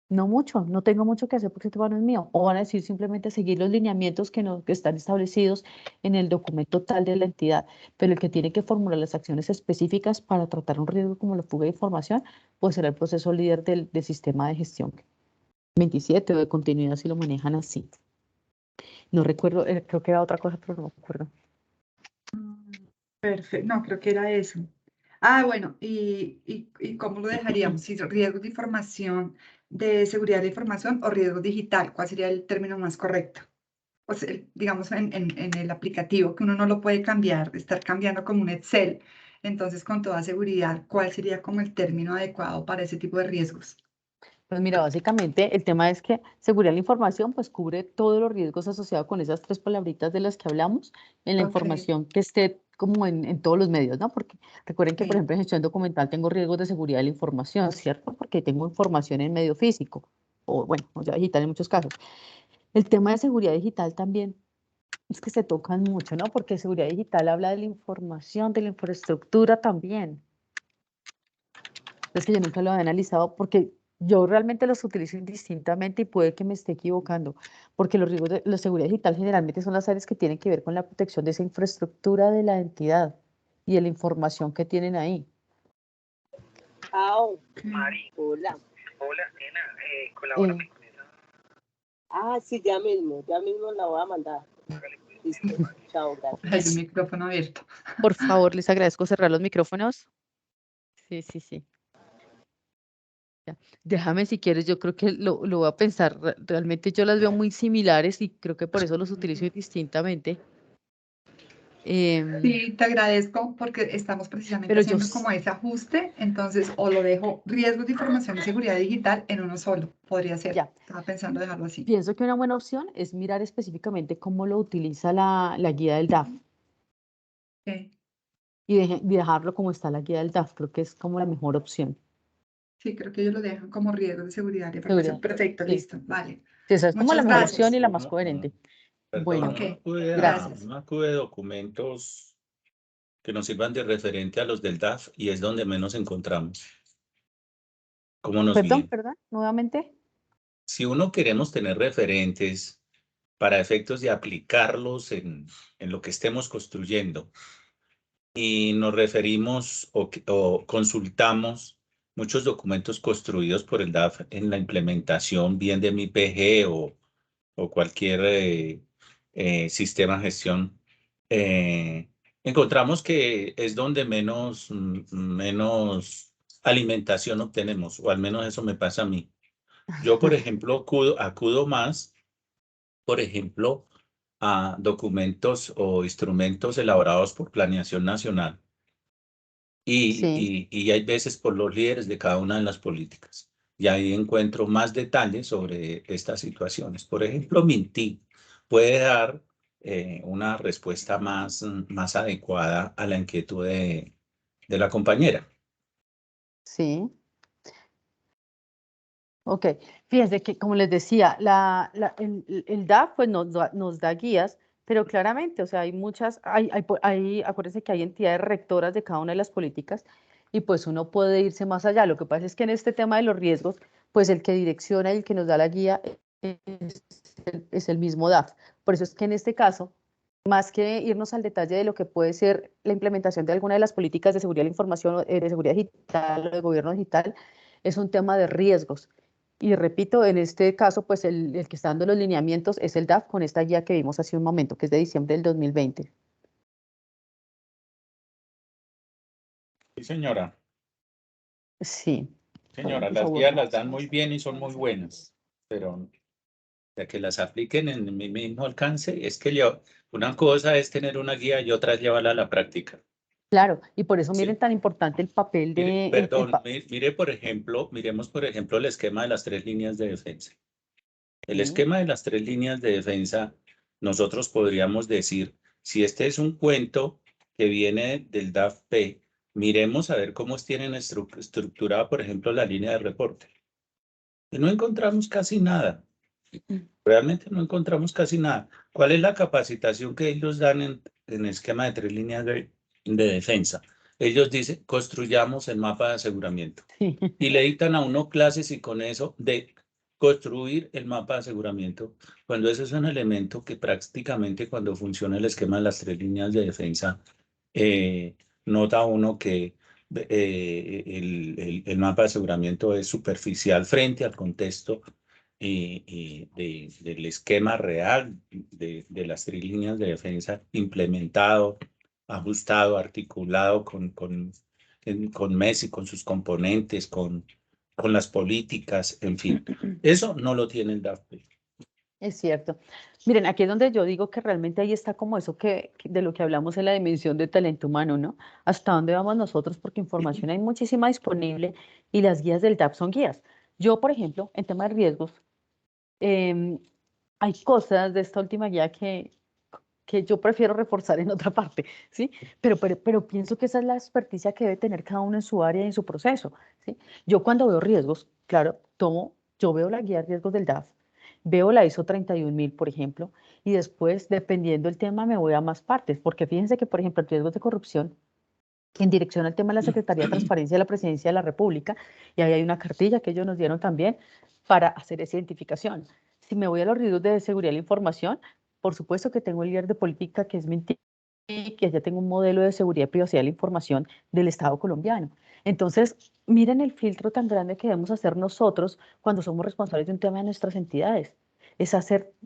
no mucho, no tengo mucho que hacer porque este tema no es mío. O van a decir simplemente seguir los lineamientos que están establecidos en el documento tal de la entidad. Pero el que tiene que formular las acciones específicas para tratar un riesgo como la fuga de información, pues será el proceso líder del sistema de gestión 27 o de continuidad si lo manejan así. No recuerdo, creo que era otra cosa, pero no me acuerdo. Perfecto, no, creo que era eso. Ah, bueno, ¿y cómo lo dejaríamos? Si riesgos de información, de seguridad de información o riesgo digital, ¿cuál sería el término más correcto? O sea, digamos en el aplicativo, que uno no lo puede cambiar, estar cambiando como un Excel. Entonces, con toda seguridad, ¿cuál sería como el término adecuado para ese tipo de riesgos? Pues mira, básicamente el tema es que seguridad de la información pues cubre todos los riesgos asociados con esas 3 palabritas de las que hablamos en la Ok, información que esté como en todos los medios, ¿no? Porque recuerden que, por sí, ejemplo, en gestión documental tengo riesgos de seguridad de la información, ¿cierto? Porque tengo información en medio físico, o bueno, o ya digital en muchos casos. El tema de seguridad digital también es que se tocan mucho, ¿no? Porque seguridad digital habla de la información, de la infraestructura también. Es que yo nunca lo había analizado porque yo realmente los utilizo indistintamente y puede que me esté equivocando, porque los riesgos de la seguridad digital generalmente son las áreas que tienen que ver con la protección de esa infraestructura de la entidad y de la información que tienen ahí. Au, Mari, hola. Hola, nena, colabórame Eh, con esa. Ah, sí, ya mismo la voy a mandar. Listo, chao, gracias. hay un micrófono abierto. por favor, les agradezco cerrar los micrófonos. Sí, sí, sí. Ya. Déjame si quieres, yo creo que lo voy a pensar. Realmente yo las veo muy similares y creo que por eso los utilizo indistintamente. Em, Sí, te agradezco porque estamos precisamente pero yo haciendo como ese ajuste, entonces o lo dejo riesgos de información y seguridad digital en uno solo, podría ser. ya. Estaba pensando dejarlo así. Pienso que una buena opción es mirar específicamente cómo lo utiliza la guía del DAF Sí, y dejarlo como está la guía del DAF. Creo que es como la mejor opción. sí, creo que ellos lo dejan como riesgos de seguridad de información. Seguridad. Perfecto, Sí. listo, vale. Sí, esa es como la Muchas mejor opción gracias. y la más Uno, coherente. perdón, Bueno, Ok, gracias. gracias. uno acude a documentos que nos sirvan de referente a los del DAF y es donde menos encontramos. ¿Cómo nos Perdón, guían? perdón, nuevamente. Si uno queremos tener referentes para efectos de aplicarlos en lo que estemos construyendo y nos referimos o consultamos muchos documentos construidos por el DAF en la implementación bien de mi PG o cualquier sistema de gestión, encontramos que es donde menos alimentación obtenemos, o al menos eso me pasa a mí. Yo, por ejemplo, acudo más, por ejemplo, a documentos o instrumentos elaborados por Planeación Nacional Sí, y hay veces por los líderes de cada una de las políticas. Y ahí encuentro más detalles sobre estas situaciones. Por ejemplo, Minty puede dar una respuesta más adecuada a la inquietud de la compañera. sí. Ok, fíjense que como les decía, el DAF pues nos da guías, pero claramente, o sea, hay muchas, acuérdense que hay entidades rectoras de cada una de las políticas y pues uno puede irse más allá. Lo que pasa es que en este tema de los riesgos, pues el que direcciona y el que nos da la guía es el mismo DAF. Por eso es que en este caso, más que irnos al detalle de lo que puede ser la implementación de alguna de las políticas de seguridad de la información, de seguridad digital o de gobierno digital, es un tema de riesgos. Y repito, en este caso, pues el que está dando los lineamientos es el DAF con esta guía que vimos hace un momento, que es de diciembre del 2020. Sí, señora. Sí. Señora, las guías las dan muy bien y son muy buenas, pero de que las apliquen en mi mismo alcance, es que una cosa es tener una guía y otra es llevarla a la práctica. Claro, y por eso Sí. miren tan importante el papel de... Perdón, miremos por ejemplo el esquema de las 3 líneas de defensa. El esquema de las 3 líneas de defensa, nosotros podríamos decir, si este es un cuento que viene del DAF-P, miremos a ver cómo tienen estructurada, por ejemplo, la línea de reporte. Y no encontramos casi nada. Realmente no encontramos casi nada. ¿Cuál es la capacitación que ellos dan en esquema de 3 líneas de defensa? Ellos dicen, construyamos el mapa de aseguramiento. Y le dictan a uno clases y con eso de construir el mapa de aseguramiento, cuando ese es un elemento que prácticamente cuando funciona el esquema de las 3 líneas de defensa, nota uno que el mapa de aseguramiento es superficial frente al contexto del esquema real de las 3 líneas de defensa implementado, ajustado, articulado con Messi, con sus componentes, con las políticas, en fin. Eso no lo tiene el DAF-P. Es cierto. Miren, aquí es donde yo digo que realmente ahí está como eso de lo que hablamos en la dimensión de talento humano, ¿no? ¿Hasta dónde vamos nosotros? Porque información hay muchísima disponible y las guías del DAP son guías. Yo, por ejemplo, en tema de riesgos, hay cosas de esta última guía que yo prefiero reforzar en otra parte, ¿sí? Pero pienso que esa es la experticia que debe tener cada uno en su área y en su proceso, ¿sí? Yo cuando veo riesgos, claro, yo veo la guía de riesgos del DAF, veo la ISO 31000, por ejemplo, y después, dependiendo del tema, me voy a más partes, porque fíjense que, por ejemplo, el riesgo de corrupción, en dirección al tema de la Secretaría de Transparencia de la Presidencia de la República, y ahí hay una cartilla que ellos nos dieron también para hacer esa identificación. Si me voy a los riesgos de seguridad de la información, por supuesto que tengo el líder de política, que es MINTIC, que ya tengo un modelo de seguridad y privacidad de la información del Estado colombiano. Entonces, miren el filtro tan grande que debemos hacer nosotros cuando somos responsables de un tema de nuestras entidades. Es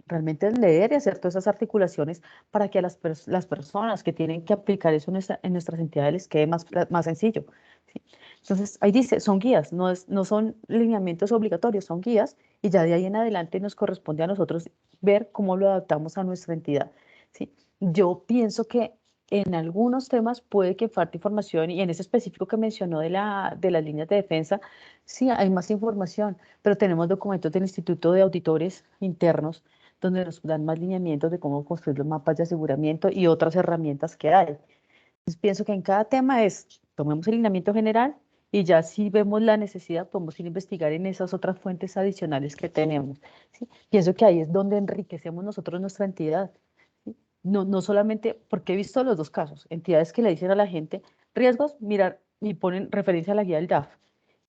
realmente es leer y hacer todas esas articulaciones para que a las personas que tienen que aplicar eso en nuestras entidades les quede más sencillo, ¿sí? Entonces, ahí dice, son guías, no son lineamientos obligatorios, son guías, y ya de ahí en adelante nos corresponde a nosotros ver cómo lo adaptamos a nuestra entidad, ¿sí? Yo pienso que en algunos temas puede que falte información, y en ese específico que mencionó de las líneas de defensa, sí, hay más información, pero tenemos documentos del Instituto de Auditores Internos donde nos dan más lineamientos de cómo construir los mapas de aseguramiento y otras herramientas que hay. Entonces, pienso que en cada tema tomemos el lineamiento general y ya si vemos la necesidad podemos ir a investigar en esas otras fuentes adicionales que tenemos, ¿sí? Pienso que ahí es donde enriquecemos nosotros nuestra entidad, ¿sí? No solamente, porque he visto los dos casos, entidades que le dicen a la gente riesgos, mirar y ponen referencia a la guía del DAF.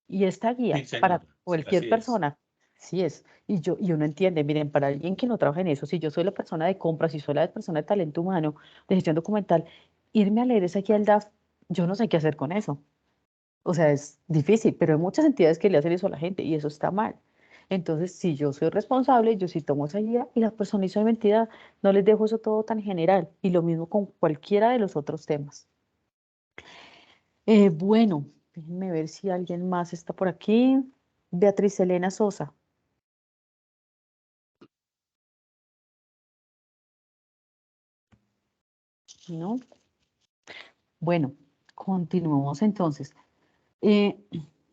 Y esta guía Sí, para señora. cualquier Así es. persona, sí es. Y uno entiende, miren, para alguien que no trabaja en eso, si yo soy la persona de compras, si soy la persona de talento humano, de gestión documental, irme a leer esa guía del DAF, yo no sé qué hacer con eso. O sea, es difícil, pero hay muchas entidades que le hacen eso a la gente y eso está mal. Entonces, si yo soy responsable, yo sí tomo esa guía y las personas de mi entidad, no les dejo eso todo tan general. Y lo mismo con cualquiera de los otros temas. Bueno, déjenme ver si alguien más está por aquí. Beatriz Elena Sosa. ¿No? Bueno, continuamos entonces.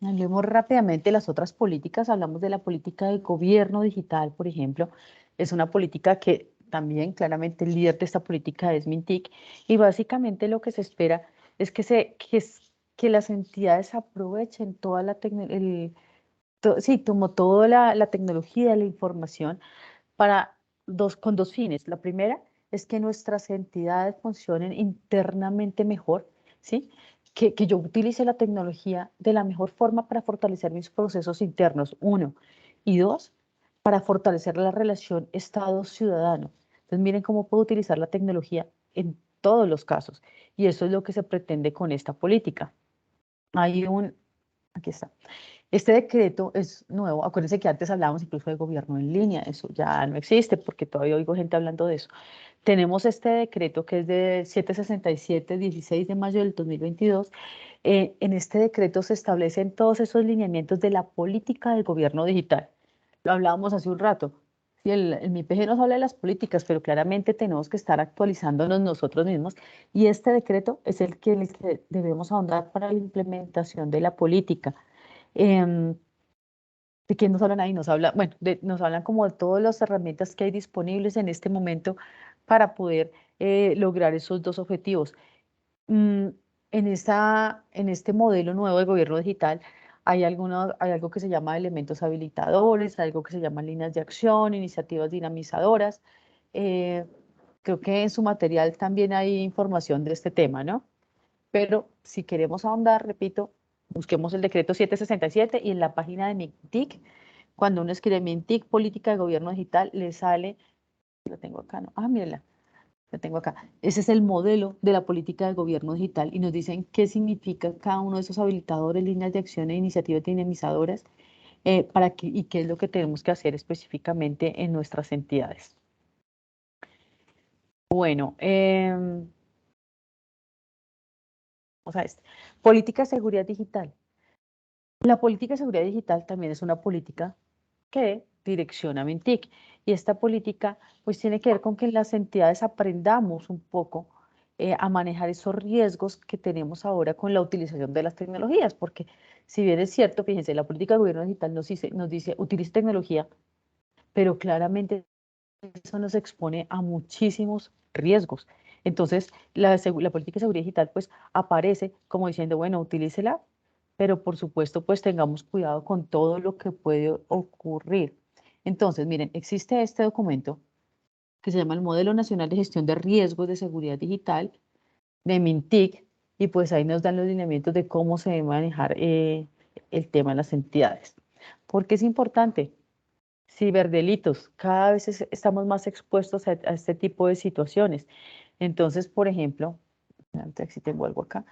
Hablemos rápidamente de las otras políticas. Hablamos de la política de gobierno digital, por ejemplo. Es una política que también claramente el líder de esta política es MINTIC, y básicamente lo que se espera es que las entidades aprovechen toda la tecnología, como toda la tecnología, la información con dos fines. La primera es que nuestras entidades funcionen internamente mejor, ¿sí? Que yo utilice la tecnología de la mejor forma para fortalecer mis procesos internos, uno. Y dos, para fortalecer la relación Estado-ciudadano. Entonces, miren cómo puedo utilizar la tecnología en todos los casos. Y eso es lo que se pretende con esta política. Aquí está. Este decreto es nuevo. Acuérdense que antes hablábamos incluso de gobierno en línea. Eso ya no existe porque todavía oigo gente hablando de eso. Tenemos este decreto que es de 767, 16 de mayo del 2022. En este decreto se establecen todos esos lineamientos de la política del gobierno digital. Lo hablábamos hace un rato. Sí, el MIPG nos habla de las políticas, pero claramente tenemos que estar actualizándonos nosotros mismos. Y este decreto es el que debemos ahondar para la implementación de la política. ¿De qué nos hablan ahí? Nos habla, bueno, nos hablan como de todas las herramientas que hay disponibles en este momento para poder lograr esos dos objetivos. En este modelo nuevo de gobierno digital hay algo que se llama elementos habilitadores, algo que se llama líneas de acción, iniciativas dinamizadoras. Eh, Creo que en su material también hay información de este tema, ¿no? Pero si queremos ahondar, repito, busquemos el decreto 767 y en la página de MINTIC, cuando uno escribe MINTIC, Política de Gobierno Digital, le sale, lo tengo acá, ¿no? Ah, mírala, lo tengo acá. Ese es el modelo de la política de gobierno digital y nos dicen qué significa cada uno de esos habilitadores, líneas de acción e iniciativas dinamizadoras y qué es lo que tenemos que hacer específicamente en nuestras entidades. Bueno, vamos a este. Política de seguridad digital. La política de seguridad digital también es una política que direcciona MINTIC. Y esta política pues tiene que ver con que las entidades aprendamos un poco a manejar esos riesgos que tenemos ahora con la utilización de las tecnologías, porque si bien es cierto, fíjense, la política de gobierno digital nos dice utilice tecnología, pero claramente eso nos expone a muchísimos riesgos. Entonces, la política de seguridad digital pues aparece como diciendo, bueno, utilícela, pero por supuesto pues tengamos cuidado con todo lo que puede ocurrir. Entonces, miren, existe este documento que se llama el Modelo Nacional de Gestión de Riesgos de Seguridad Digital de MINTIC, y pues ahí nos dan los lineamientos de cómo se debe manejar el tema de las entidades. ¿Por qué es importante? Ciberdelitos, cada vez estamos más expuestos a este tipo de situaciones. Entonces, por ejemplo, si tengo algo acá,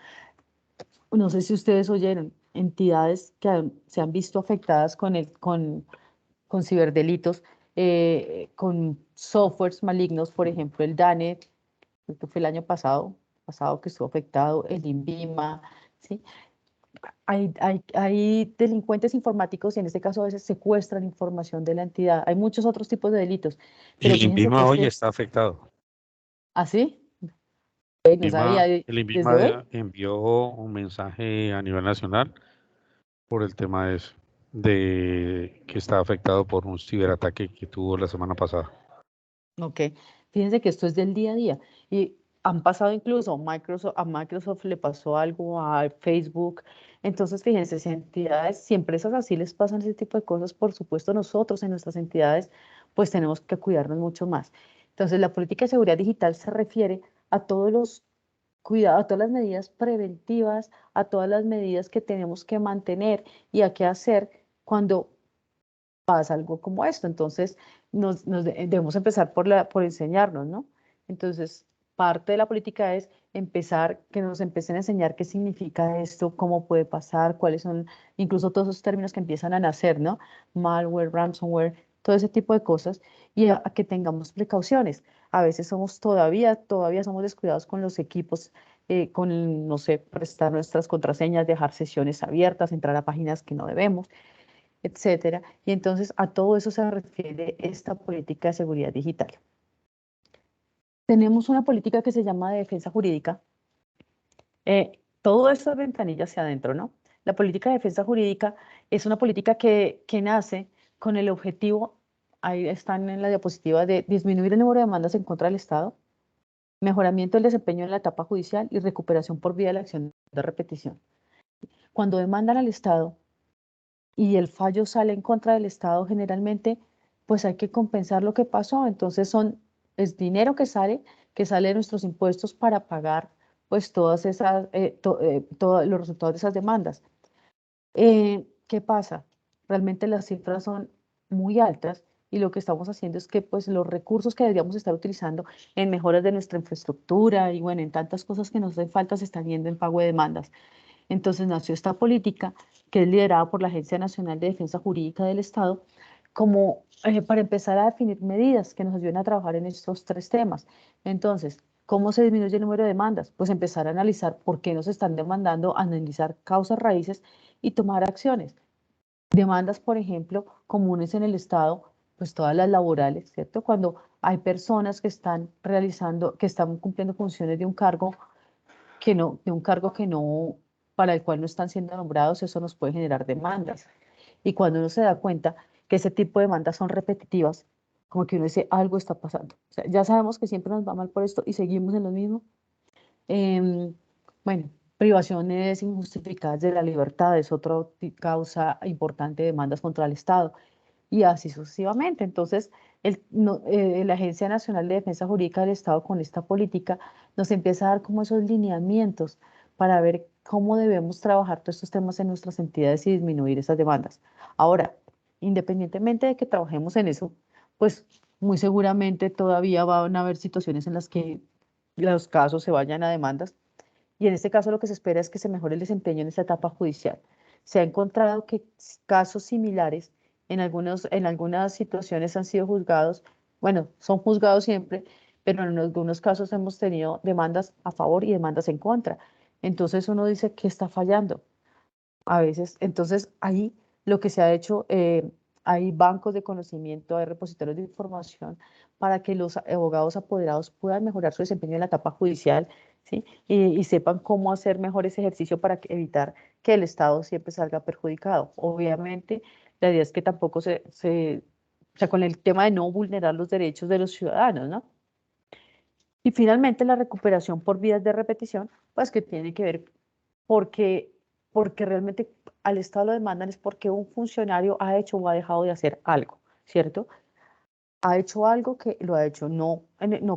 no sé si ustedes oyeron, entidades que se han visto afectadas con ciberdelitos, con softwares malignos, por ejemplo, el DANET, creo que fue el año pasado que estuvo afectado, el INVIMA, ¿sí? Hay delincuentes informáticos y en este caso a veces secuestran información de la entidad. Hay muchos otros tipos de delitos. Pero El fíjense que INVIMA hoy está afectado. ¿Ah, sí? No sabía. El ¿Desde INVIMA hoy? envió un mensaje a nivel nacional por el tema de que está afectado por un ciberataque que tuvo la semana pasada. Ok. Fíjense que esto es del día a día. Y han pasado incluso, a Microsoft le pasó algo, a Facebook. Entonces, fíjense, si empresas así les pasan ese tipo de cosas, por supuesto nosotros en nuestras entidades, pues tenemos que cuidarnos mucho más. Entonces, la política de seguridad digital se refiere a todos los cuidados, a todas las medidas preventivas, a todas las medidas que tenemos que mantener y a qué hacer cuando pasa algo como esto. Entonces, debemos empezar por enseñarnos, ¿no? Entonces, parte de la política es que nos empiecen a enseñar qué significa esto, cómo puede pasar, cuáles son, incluso todos esos términos que empiezan a nacer, ¿no? Malware, ransomware, todo ese tipo de cosas, y a que tengamos precauciones. A veces todavía somos descuidados con los equipos, con, no sé, prestar nuestras contraseñas, dejar sesiones abiertas, entrar a páginas que no debemos, etcétera. Y entonces a todo eso se refiere esta política de seguridad digital. Tenemos una política que se llama de defensa jurídica. Todo esto es ventanilla hacia adentro, ¿no? La política de defensa jurídica es una política que nace con el objetivo, ahí están en la diapositiva, de disminuir el número de demandas en contra del Estado, mejoramiento del desempeño en la etapa judicial y recuperación por vía de la acción de repetición. Cuando demandan al Estado y el fallo sale en contra del Estado, generalmente, pues hay que compensar lo que pasó. Entonces es dinero que sale de nuestros impuestos para pagar pues todas todos los resultados de esas demandas. ¿Qué pasa? Realmente las cifras son muy altas y lo que estamos haciendo es que pues los recursos que deberíamos estar utilizando en mejoras de nuestra infraestructura y bueno, en tantas cosas que nos hacen falta se están yendo en pago de demandas. Entonces nació esta política que es liderada por la Agencia Nacional de Defensa Jurídica del Estado, como para empezar a definir medidas que nos ayuden a trabajar en estos tres temas. Entonces, ¿cómo se disminuye el número de demandas? Pues empezar a analizar por qué nos están demandando, analizar causas raíces y tomar acciones. Demandas, por ejemplo, comunes en el Estado, pues todas las laborales, ¿cierto? Cuando hay personas que están realizando, que están cumpliendo funciones de un cargo que no, para el cual no están siendo nombrados, eso nos puede generar demandas. Y cuando uno se da cuenta que ese tipo de demandas son repetitivas, como que uno dice, algo está pasando. O sea, ya sabemos que siempre nos va mal por esto y seguimos en lo mismo. Bueno, privaciones injustificadas de la libertad es otra causa importante de demandas contra el Estado y así sucesivamente. Entonces, la Agencia Nacional de Defensa Jurídica del Estado con esta política nos empieza a dar como esos lineamientos para ver cómo debemos trabajar todos estos temas en nuestras entidades y disminuir esas demandas. Ahora, independientemente de que trabajemos en eso, pues muy seguramente todavía van a haber situaciones en las que los casos se vayan a demandas y en este caso lo que se espera es que se mejore el desempeño en esta etapa judicial. Se ha encontrado que casos similares en algunas situaciones han sido juzgados, bueno, son juzgados siempre, pero en algunos casos hemos tenido demandas a favor y demandas en contra. Entonces uno dice que está fallando a veces. Entonces ahí lo que se ha hecho, hay bancos de conocimiento, hay repositorios de información para que los abogados apoderados puedan mejorar su desempeño en la etapa judicial, ¿sí? Y sepan cómo hacer mejor ese ejercicio para evitar que el Estado siempre salga perjudicado. Obviamente, la idea es que tampoco o sea, con el tema de no vulnerar los derechos de los ciudadanos, ¿no? Y finalmente la recuperación por vías de repetición, pues que tiene que ver porque, porque realmente al Estado lo demandan es porque un funcionario ha hecho o ha dejado de hacer algo, ¿cierto? Ha hecho algo que lo ha hecho no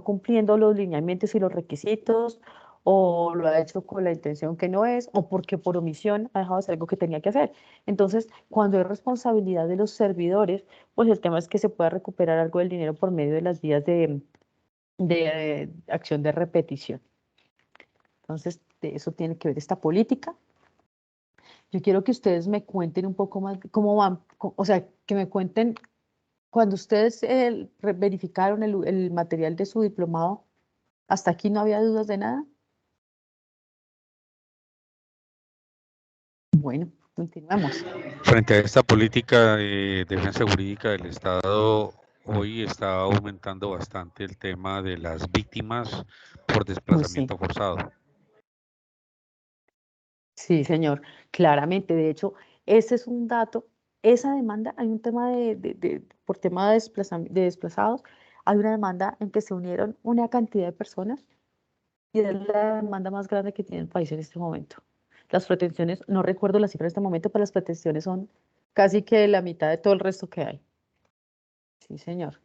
cumpliendo los lineamientos y los requisitos, o lo ha hecho con la intención que no es, o porque por omisión ha dejado de hacer algo que tenía que hacer. Entonces, cuando hay responsabilidad de los servidores, pues el tema es que se pueda recuperar algo del dinero por medio de las vías de acción de repetición. Entonces, de eso tiene que ver esta política. Yo quiero que ustedes me cuenten un poco más cómo van, o sea, que me cuenten cuando ustedes verificaron el material de su diplomado, ¿hasta aquí no había dudas de nada? Bueno, continuamos. Frente a esta política de defensa jurídica del Estado, hoy está aumentando bastante el tema de las víctimas por desplazamiento forzado. Sí, señor, claramente. De hecho, ese es un dato. Esa demanda, hay un tema por tema de desplazados, hay una demanda en que se unieron una cantidad de personas y es la demanda más grande que tiene el país en este momento. Las pretensiones, no recuerdo la cifra en este momento, pero las pretensiones son casi que la mitad de todo el resto que hay. Sí, señor.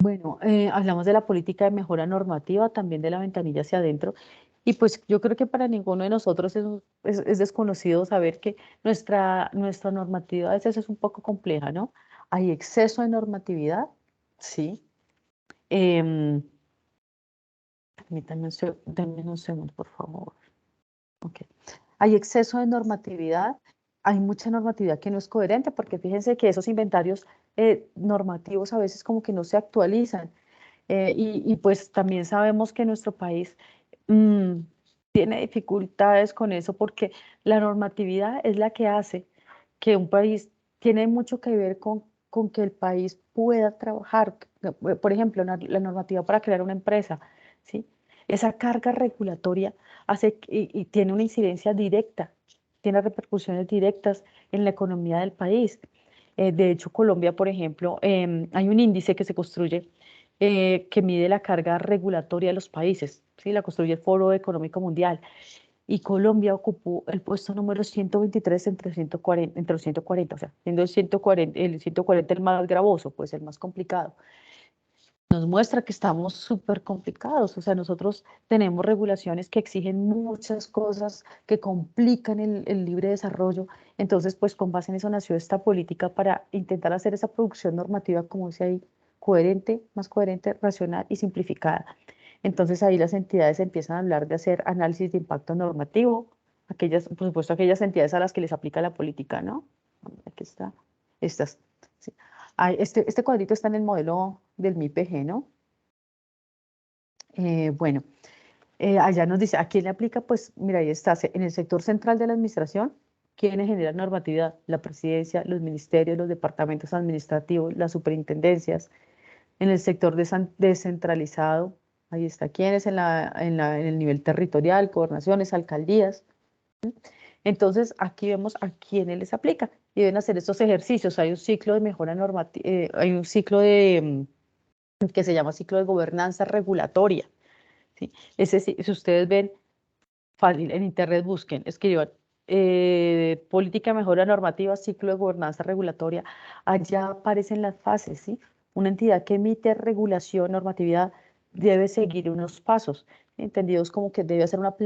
Bueno, hablamos de la política de mejora normativa, también de la ventanilla hacia adentro. Y pues yo creo que para ninguno de nosotros es desconocido saber que nuestra normatividad a veces es un poco compleja, ¿no? Hay exceso de normatividad, sí. Permítanme un segundo, por favor. Okay. Hay exceso de normatividad, hay mucha normatividad que no es coherente, porque fíjense que esos inventarios normativos a veces como que no se actualizan. Y pues también sabemos que nuestro país tiene dificultades con eso, porque la normatividad es la que hace que un país, tiene mucho que ver con que el país pueda trabajar. Por ejemplo, la normativa para crear una empresa, ¿sí? Esa carga regulatoria hace y tiene una incidencia directa, tiene repercusiones directas en la economía del país. De hecho, Colombia, por ejemplo, hay un índice que se construye que mide la carga regulatoria de los países, ¿sí? La construye el Foro Económico Mundial. Y Colombia ocupó el puesto número 123 entre los 140, o sea, siendo el 140 el más gravoso, pues el más complicado. Nos muestra que estamos súper complicados, o sea, nosotros tenemos regulaciones que exigen muchas cosas, que complican el libre desarrollo. Entonces, pues con base en eso nació esta política para intentar hacer esa producción normativa, como dice ahí, coherente, más coherente, racional y simplificada. Entonces ahí las entidades empiezan a hablar de hacer análisis de impacto normativo, por supuesto, aquellas entidades a las que les aplica la política, ¿no? Aquí está, estas. Sí. Este cuadrito está en el modelo del MIPG, ¿no? Bueno, allá nos dice, ¿a quién le aplica? Pues mira, ahí está, en el sector central de la administración, ¿quiénes generan normatividad? La presidencia, los ministerios, los departamentos administrativos, las superintendencias. En el sector descentralizado, ahí está, ¿quiénes? En el nivel territorial, gobernaciones, alcaldías. Entonces, aquí vemos a quiénes les aplica y deben hacer estos ejercicios. Hay un ciclo de mejora normativa, hay un ciclo que se llama ciclo de gobernanza regulatoria. ¿Sí? Si ustedes ven, fácil, en internet busquen, escriban política de mejora normativa, ciclo de gobernanza regulatoria. Allá aparecen las fases, ¿sí? Una entidad que emite regulación, normatividad, debe seguir unos pasos, entendidos como que debe hacer una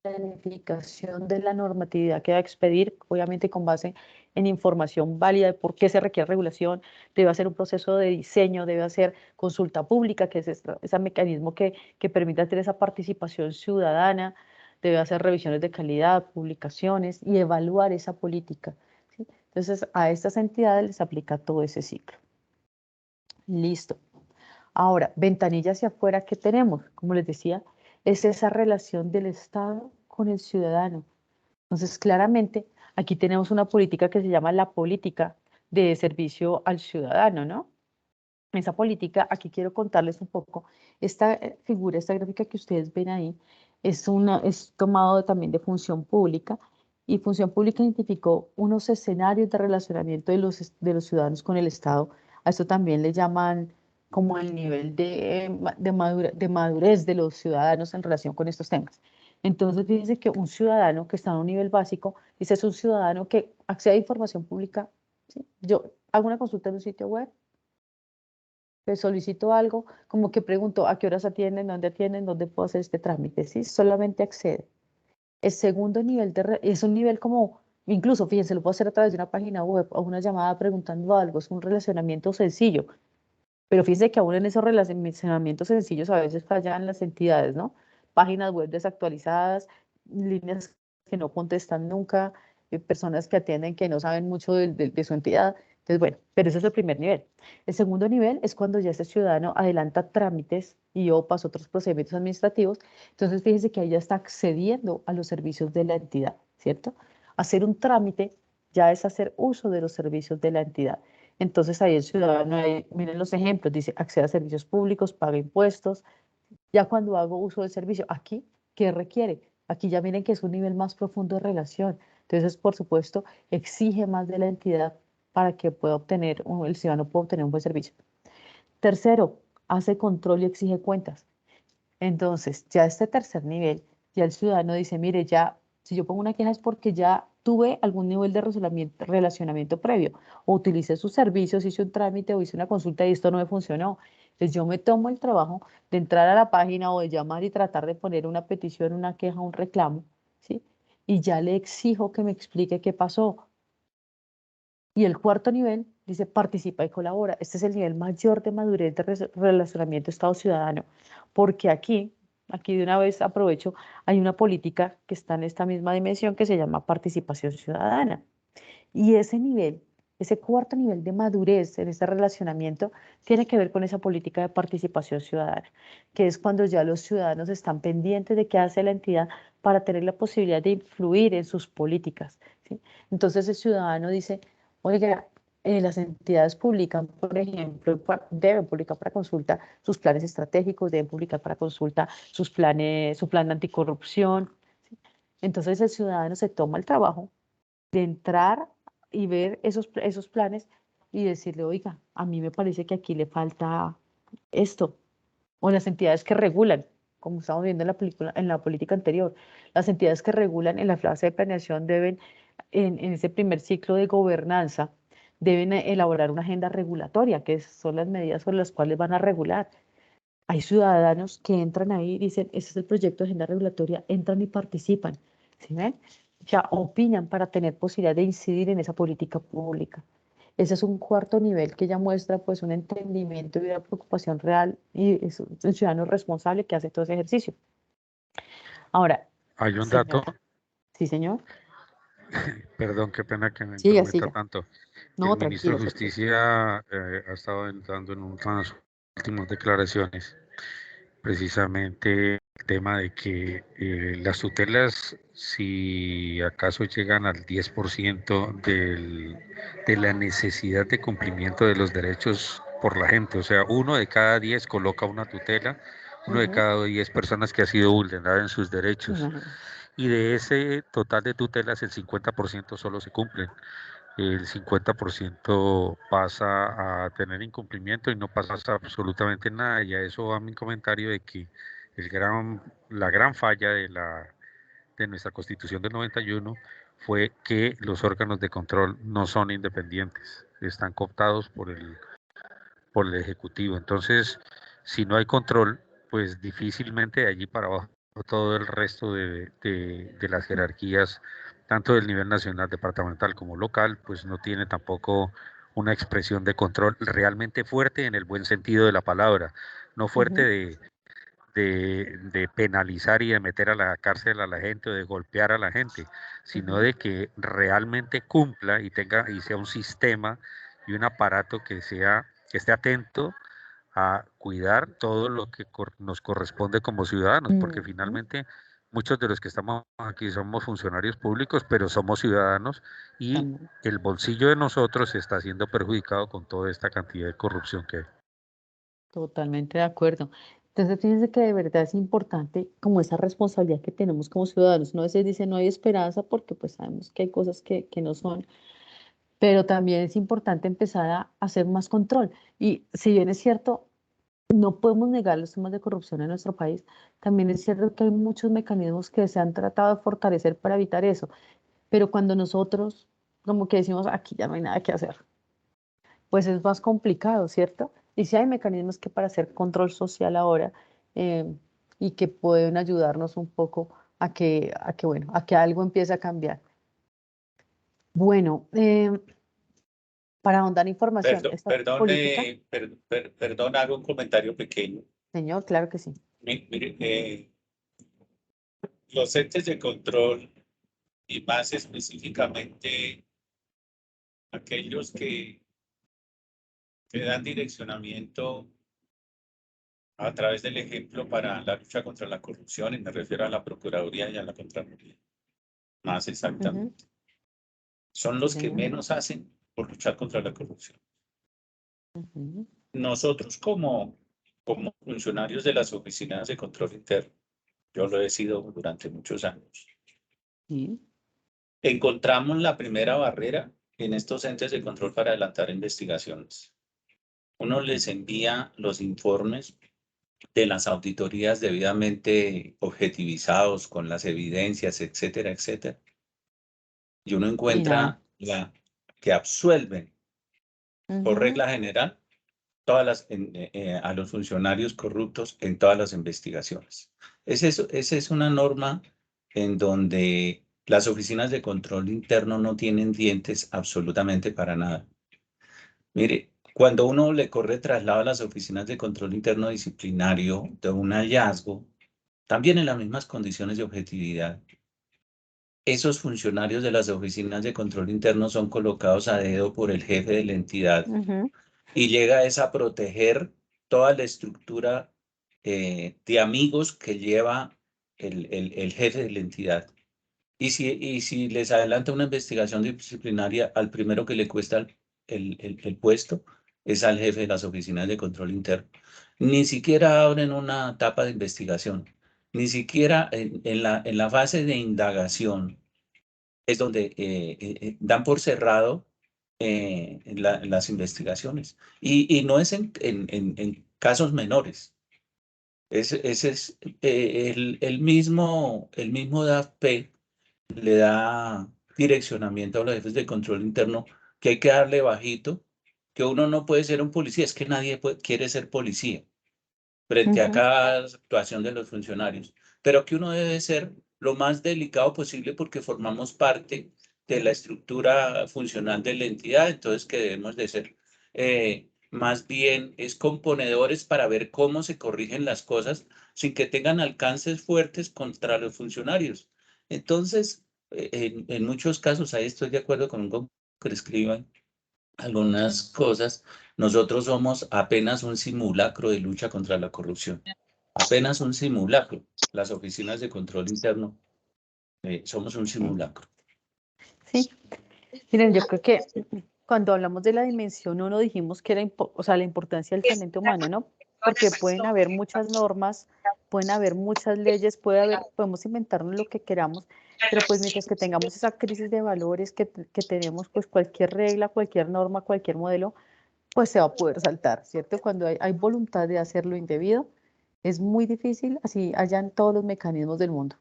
planificación de la normatividad que va a expedir, obviamente con base en información válida de por qué se requiere regulación, debe hacer un proceso de diseño, debe hacer consulta pública, que es ese mecanismo que permite tener esa participación ciudadana, debe hacer revisiones de calidad, publicaciones y evaluar esa política, ¿sí? Entonces, a estas entidades les aplica todo ese ciclo. Listo. Ahora, ventanilla hacia afuera, ¿qué tenemos? Como les decía, es esa relación del Estado con el ciudadano. Entonces, claramente, aquí tenemos una política que se llama la política de servicio al ciudadano, ¿no? Esa política, aquí quiero contarles un poco, esta figura, esta gráfica que ustedes ven ahí, es tomado también de función pública, y función pública identificó unos escenarios de relacionamiento de los ciudadanos con el Estado. A esto también le llaman como el nivel de madurez de los ciudadanos en relación con estos temas. Entonces, fíjense que un ciudadano que está en un nivel básico, dice, es un ciudadano que accede a información pública, ¿sí? Yo hago una consulta en un sitio web, pues solicito algo, como que pregunto a qué horas atienden, dónde puedo hacer este trámite, ¿sí? Solamente accede. El segundo nivel es un nivel como, incluso, fíjense, lo puedo hacer a través de una página web o una llamada preguntando algo, es un relacionamiento sencillo. Pero fíjense que aún en esos relacionamientos sencillos a veces fallan las entidades, ¿no? Páginas web desactualizadas, líneas que no contestan nunca, personas que atienden que no saben mucho de su entidad. Entonces, bueno, pero ese es el primer nivel. El segundo nivel es cuando ya ese ciudadano adelanta trámites y o pasa otros procedimientos administrativos. Entonces, fíjense que ahí ya está accediendo a los servicios de la entidad, ¿cierto? Hacer un trámite ya es hacer uso de los servicios de la entidad. Entonces ahí el ciudadano, miren los ejemplos, dice accede a servicios públicos, paga impuestos. Ya cuando hago uso del servicio, aquí, ¿qué requiere? Aquí ya miren que es un nivel más profundo de relación. Entonces, por supuesto, exige más de la entidad para que pueda obtener, el ciudadano pueda obtener un buen servicio. Tercero, hace control y exige cuentas. Entonces, ya este tercer nivel, ya el ciudadano dice, mire, ya, si yo pongo una queja es porque ya tuve algún nivel de relacionamiento previo, o utilicé sus servicios, hice un trámite o hice una consulta y esto no me funcionó. Entonces, yo me tomo el trabajo de entrar a la página o de llamar y tratar de poner una petición, una queja, un reclamo, ¿sí? Y ya le exijo que me explique qué pasó. Y el cuarto nivel dice participa y colabora. Este es el nivel mayor de madurez de relacionamiento Estado-ciudadano, porque aquí de una vez aprovecho, hay una política que está en esta misma dimensión que se llama participación ciudadana. Y ese nivel, ese cuarto nivel de madurez en este relacionamiento tiene que ver con esa política de participación ciudadana, que es cuando ya los ciudadanos están pendientes de qué hace la entidad para tener la posibilidad de influir en sus políticas, ¿sí? Entonces el ciudadano dice, oiga, las entidades publican, por ejemplo, deben publicar para consulta sus planes estratégicos, deben publicar para consulta su plan de anticorrupción, ¿sí? Entonces el ciudadano se toma el trabajo de entrar y ver esos planes y decirle, oiga, a mí me parece que aquí le falta esto. O las entidades que regulan, como estamos viendo en la política anterior, las entidades que regulan en la fase de planeación deben, en ese primer ciclo de gobernanza, deben elaborar una agenda regulatoria, que son las medidas sobre las cuales van a regular. Hay ciudadanos que entran ahí y dicen, este es el proyecto de agenda regulatoria, entran y participan, ¿sí ven? Ya opinan para tener posibilidad de incidir en esa política pública. Ese es un cuarto nivel que ya muestra pues un entendimiento y una preocupación real y es un ciudadano responsable que hace todo ese ejercicio. Ahora, Hay un dato, señora, Sí, señor. Perdón, qué pena que me Siga, intrometa siga. tanto. No, El ministro de tranquilo, tranquilo. Justicia ha estado entrando en unas últimas declaraciones, precisamente el tema de que las tutelas, si acaso llegan al 10% de la necesidad de cumplimiento de los derechos por la gente, o sea, 1 de cada 10 coloca una tutela, 1 de cada 10 personas que ha sido vulnerada en sus derechos, Imagínate. y de ese total de tutelas el 50% solo se cumplen. El 50% pasa a tener incumplimiento y no pasa absolutamente nada. Y a eso va mi comentario de que la gran falla de nuestra Constitución del 91 fue que los órganos de control no son independientes, están cooptados por el Ejecutivo. Entonces, si no hay control, pues difícilmente de allí para abajo todo el resto de las jerarquías, tanto del nivel nacional, departamental como local, pues no tiene tampoco una expresión de control realmente fuerte en el buen sentido de la palabra, no fuerte de penalizar y de meter a la cárcel a la gente o de golpear a la gente, sino de que realmente cumpla y tenga y sea un sistema y un aparato que esté atento a cuidar todo lo que nos corresponde como ciudadanos, porque finalmente muchos de los que estamos aquí somos funcionarios públicos, pero somos ciudadanos y el bolsillo de nosotros está siendo perjudicado con toda esta cantidad de corrupción que hay. Totalmente de acuerdo. Entonces, fíjense que de verdad es importante como esa responsabilidad que tenemos como ciudadanos. No a veces dice no hay esperanza porque pues sabemos que hay cosas que no son, pero también es importante empezar a hacer más control. Y si bien es cierto, no podemos negar los temas de corrupción en nuestro país, también es cierto que hay muchos mecanismos que se han tratado de fortalecer para evitar eso. Pero cuando nosotros como que decimos aquí ya no hay nada que hacer, pues es más complicado, ¿cierto? Y sí hay mecanismos que para hacer control social ahora eh, y que pueden ayudarnos un poco bueno, a que algo empiece a cambiar. Bueno, para ahondar información, esta política, Perdón, hago un comentario pequeño. señor, claro que sí. Mire, los entes de control y más específicamente aquellos que dan direccionamiento a través del ejemplo para la lucha contra la corrupción, y me refiero a la Procuraduría y a la Contraloría, más exactamente. Son los que menos hacen por luchar contra la corrupción. Nosotros como funcionarios de las oficinas de control interno, yo lo he sido durante muchos años, encontramos la primera barrera en estos entes de control para adelantar investigaciones. Uno les envía los informes de las auditorías debidamente objetivizados con las evidencias, etcétera, etcétera. Y uno encuentra que absuelven, por regla general, a los funcionarios corruptos en todas las investigaciones. Esa es una norma en donde las oficinas de control interno no tienen dientes absolutamente para nada. Mire, cuando uno le corre traslado a las oficinas de control interno disciplinario de un hallazgo, también en las mismas condiciones de objetividad, esos funcionarios de las oficinas de control interno son colocados a dedo por el jefe de la entidad y llega a proteger toda la estructura de amigos que lleva el jefe de la entidad. Y si les adelanta una investigación disciplinaria, al primero que le cuesta el puesto es al jefe de las oficinas de control interno. Ni siquiera abren una etapa de investigación, ni siquiera en la fase de indagación es donde dan por cerrado las investigaciones. Y no es en casos menores. Ese es el mismo DAFP le da direccionamiento a los jefes de control interno que hay que darle bajito, que uno no puede ser un policía, es que nadie quiere ser policía frente a cada actuación de los funcionarios, pero que uno debe ser lo más delicado posible porque formamos parte de la estructura funcional de la entidad, entonces que debemos de ser más bien es componedores para ver cómo se corrigen las cosas sin que tengan alcances fuertes contra los funcionarios. Entonces, en muchos casos, ahí estoy de acuerdo con un que escriban algunas cosas, nosotros somos apenas un simulacro de lucha contra la corrupción, apenas un simulacro. Las oficinas de control interno, somos un simulacro. Sí, miren, yo creo que cuando hablamos de la dimensión 1 dijimos que era, o sea, la importancia del talento humano, ¿no? Porque pueden haber muchas normas, pueden haber muchas leyes, podemos inventarnos lo que queramos, pero pues mientras que tengamos esa crisis de valores que tenemos, pues cualquier regla, cualquier norma, cualquier modelo, pues se va a poder saltar, ¿cierto? Cuando hay voluntad de hacer lo indebido, es muy difícil, así hayan todos los mecanismos del mundo.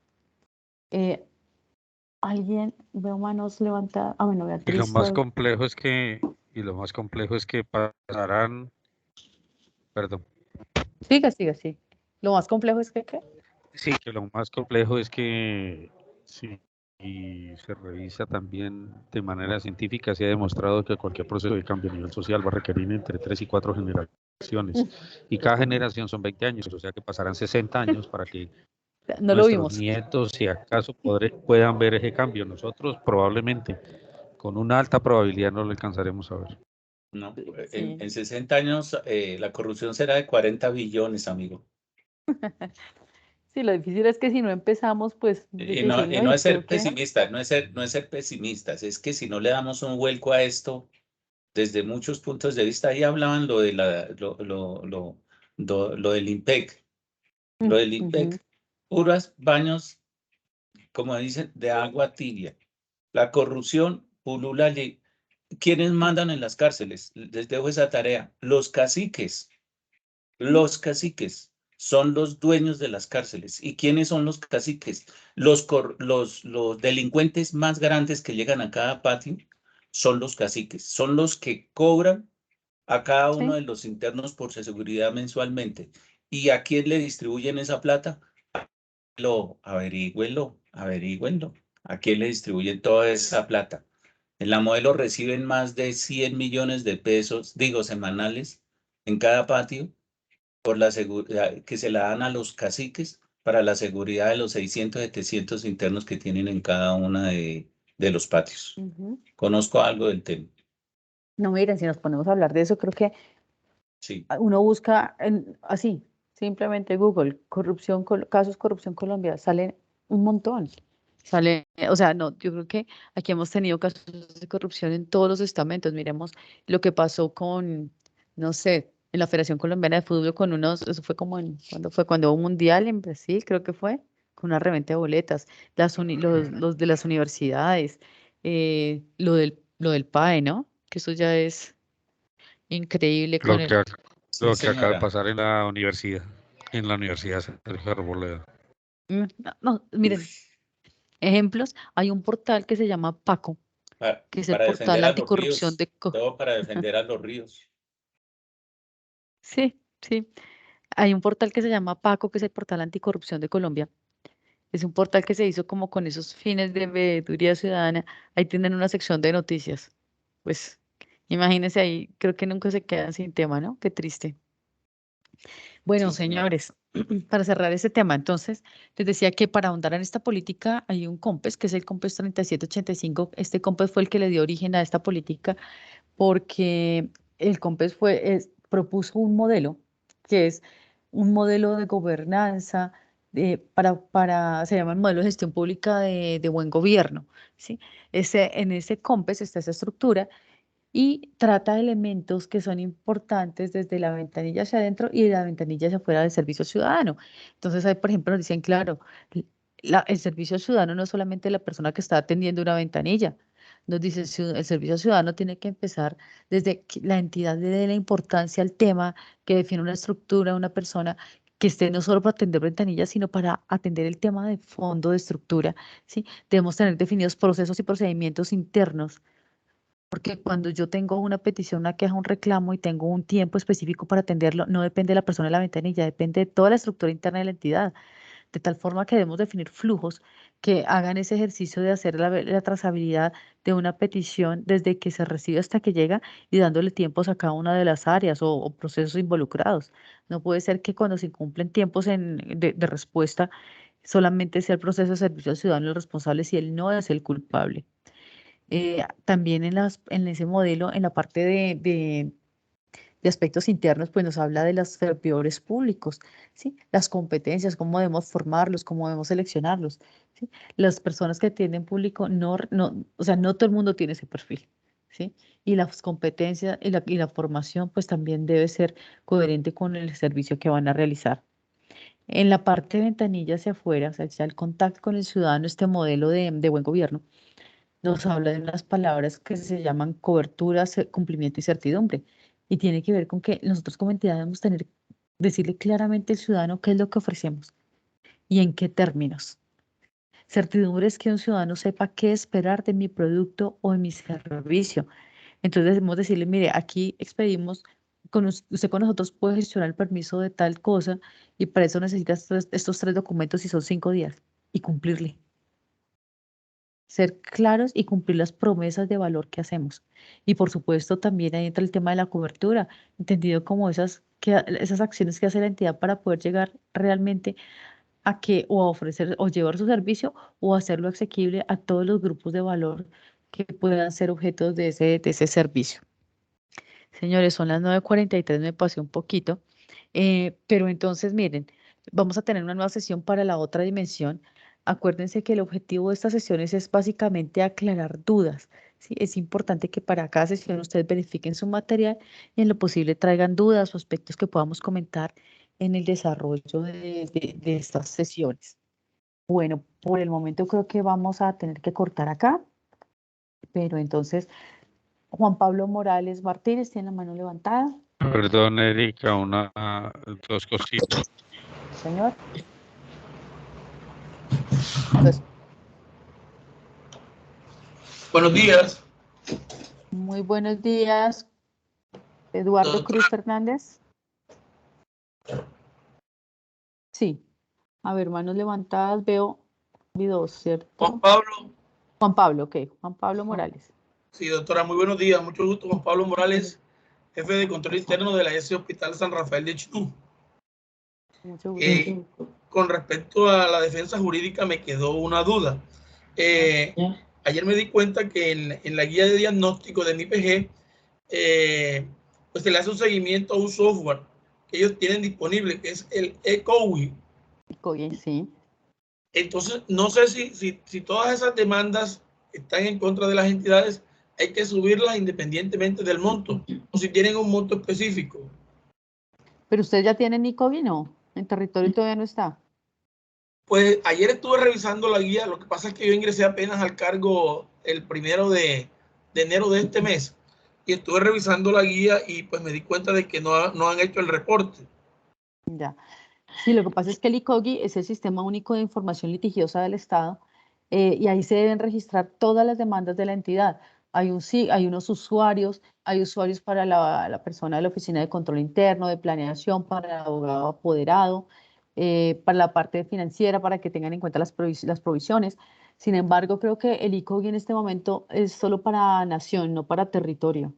Alguien, veo manos levantadas, bueno, Y lo Beatriz. más complejo es que, pasarán, perdón. Siga, sí. Lo más complejo es que, ¿qué? Sí, que lo más complejo es que sí, y se revisa también de manera científica, se ha demostrado que cualquier proceso de cambio a nivel social va a requerir entre 3 y 4 generaciones. Y cada generación son 20 años, o sea que pasarán 60 años para que No lo nuestros vimos. nietos, si acaso, puedan ver ese cambio. Nosotros probablemente, con una alta probabilidad, no lo alcanzaremos a ver. No, Sí. en 60 años la corrupción será de 40 billones, amigo. Sí, lo difícil es que si no empezamos, pues Y no yo es creo ser que pesimista, no es ser pesimistas, es que si no le damos un vuelco a esto desde muchos puntos de vista, ahí hablaban lo de lo del IMPEC, puras baños, como dicen, de agua tibia. La corrupción pulula allí. ¿Quiénes mandan en las cárceles? Les dejo esa tarea. Los caciques. Los caciques son los dueños de las cárceles. ¿Y quiénes son los caciques? Los delincuentes más grandes que llegan a cada patio son los caciques. Son los que cobran a cada uno de los internos por su seguridad mensualmente. ¿Y a quién le distribuyen esa plata? Averígüenlo. ¿A quién le distribuyen toda esa plata? En la modelo reciben más de 100 millones de pesos, semanales, en cada patio, por la seguridad que se la dan a los caciques para la seguridad de los 600, 700 internos que tienen en cada una de los patios. Conozco algo del tema. No, miren, si nos ponemos a hablar de eso, creo que sí. Uno busca así, simplemente Google, casos corrupción Colombia, salen un montón. O sea, no, yo creo que aquí hemos tenido casos de corrupción en todos los estamentos. Miremos lo que pasó con, no sé, en la Federación Colombiana de Fútbol con eso fue como cuando hubo un mundial en Brasil, creo que fue, con una reventa de boletas, los de las universidades, lo del PAE, ¿no? Que eso ya es increíble con Lo que acaba de pasar en la universidad Sergio Arboleda. No, miren, ejemplos, hay un portal que se llama Paco, que es el portal anticorrupción de... Todo para defender a los ríos. Sí, hay un portal que se llama Paco, que es el portal anticorrupción de Colombia. Es un portal que se hizo como con esos fines de veeduría ciudadana. Ahí tienen una sección de noticias. Pues imagínense ahí, creo que nunca se quedan sin tema, ¿no? Qué triste. Bueno, señores, para cerrar ese tema, entonces, les decía que para ahondar en esta política hay un COMPES, que es el COMPES 3785. Este COMPES fue el que le dio origen a esta política porque el COMPES propuso un modelo, que es un modelo de gobernanza se llama el modelo de gestión pública de buen gobierno, ¿sí? En ese COMPES está esa estructura y trata elementos que son importantes desde la ventanilla hacia adentro y de la ventanilla hacia afuera del servicio ciudadano. Entonces, ahí, por ejemplo, nos dicen, claro, el servicio ciudadano no es solamente la persona que está atendiendo una ventanilla. Nos dice, el servicio ciudadano tiene que empezar desde que la entidad le dé la importancia al tema, que define una estructura, una persona que esté no solo para atender ventanillas, sino para atender el tema de fondo de estructura, ¿sí? Debemos tener definidos procesos y procedimientos internos porque cuando yo tengo una petición, una queja, un reclamo y tengo un tiempo específico para atenderlo, no depende de la persona de la ventanilla, depende de toda la estructura interna de la entidad. De tal forma que debemos definir flujos que hagan ese ejercicio de hacer la trazabilidad de una petición desde que se recibe hasta que llega y dándole tiempos a cada una de las áreas o procesos involucrados. No puede ser que cuando se incumplen tiempos de respuesta, Solamente sea el proceso de servicio al ciudadano el responsable si él no es el culpable. También en ese modelo, en la parte de aspectos internos, pues nos habla de los servidores públicos, ¿sí? Las competencias, cómo debemos formarlos, cómo debemos seleccionarlos, ¿sí? Las personas que atienden público, o sea, no todo el mundo tiene ese perfil, ¿sí? Y las competencias y la formación, pues también debe ser coherente con el servicio que van a realizar. En la parte de ventanilla hacia afuera, o sea, ya el contacto con el ciudadano, este modelo de buen gobierno, nos habla de unas palabras que se llaman cobertura, cumplimiento y certidumbre. Y tiene que ver con que nosotros como entidad debemos decirle claramente al ciudadano qué es lo que ofrecemos y en qué términos. Certidumbre es que un ciudadano sepa qué esperar de mi producto o de mi servicio. Entonces debemos decirle, mire, aquí expedimos, usted con nosotros puede gestionar el permiso de tal cosa y para eso necesita estos 3 documentos y son 5 días y cumplirle. Ser claros y cumplir las promesas de valor que hacemos. Y por supuesto también ahí entra el tema de la cobertura, entendido como esas acciones que hace la entidad para poder llegar realmente a que o a ofrecer o llevar su servicio o hacerlo asequible a todos los grupos de valor que puedan ser objetos de ese servicio. Señores, son las 9:43, me pasé un poquito, pero entonces miren, vamos a tener una nueva sesión para la otra dimensión. Acuérdense que el objetivo de estas sesiones es básicamente aclarar dudas, ¿sí? Es importante que para cada sesión ustedes verifiquen su material y en lo posible traigan dudas o aspectos que podamos comentar en el desarrollo de estas sesiones. Bueno, por el momento creo que vamos a tener que cortar acá, pero entonces Juan Pablo Morales Martínez tiene la mano levantada. Perdón, Erika, dos cositas. Señor. Pues, buenos días. Muy buenos días. Eduardo Cruz Fernández. Sí. A ver, manos levantadas, veo dos, ¿cierto? Juan Pablo. Juan Pablo, ok. Juan Pablo Morales. Sí, doctora, muy buenos días. Mucho gusto, Juan Pablo Morales, jefe de control interno de la S Hospital San Rafael de Chitú. Mucho gusto. Con respecto a la defensa jurídica me quedó una duda. Ayer me di cuenta que en la guía de diagnóstico de MIPG, pues se le hace un seguimiento a un software que ellos tienen disponible, que es el eCOWI. eCOWI, sí. Entonces, no sé si todas esas demandas están en contra de las entidades, hay que subirlas independientemente del monto, o si tienen un monto específico. Pero usted ya tiene eCOWI, ¿no? En territorio todavía no está. Pues ayer estuve revisando la guía, lo que pasa es que yo ingresé apenas al cargo el 1 de enero de este mes, y estuve revisando la guía y pues me di cuenta de que no han hecho el reporte. Ya. Sí, lo que pasa es que el eCOWI es el Sistema Único de Información Litigiosa del Estado y ahí se deben registrar todas las demandas de la entidad. Hay unos usuarios, hay usuarios para la persona de la Oficina de Control Interno, de Planeación, para el abogado apoderado, para la parte financiera, para que tengan en cuenta las provisiones. Sin embargo, creo que el eCOWI en este momento es solo para nación, no para territorio.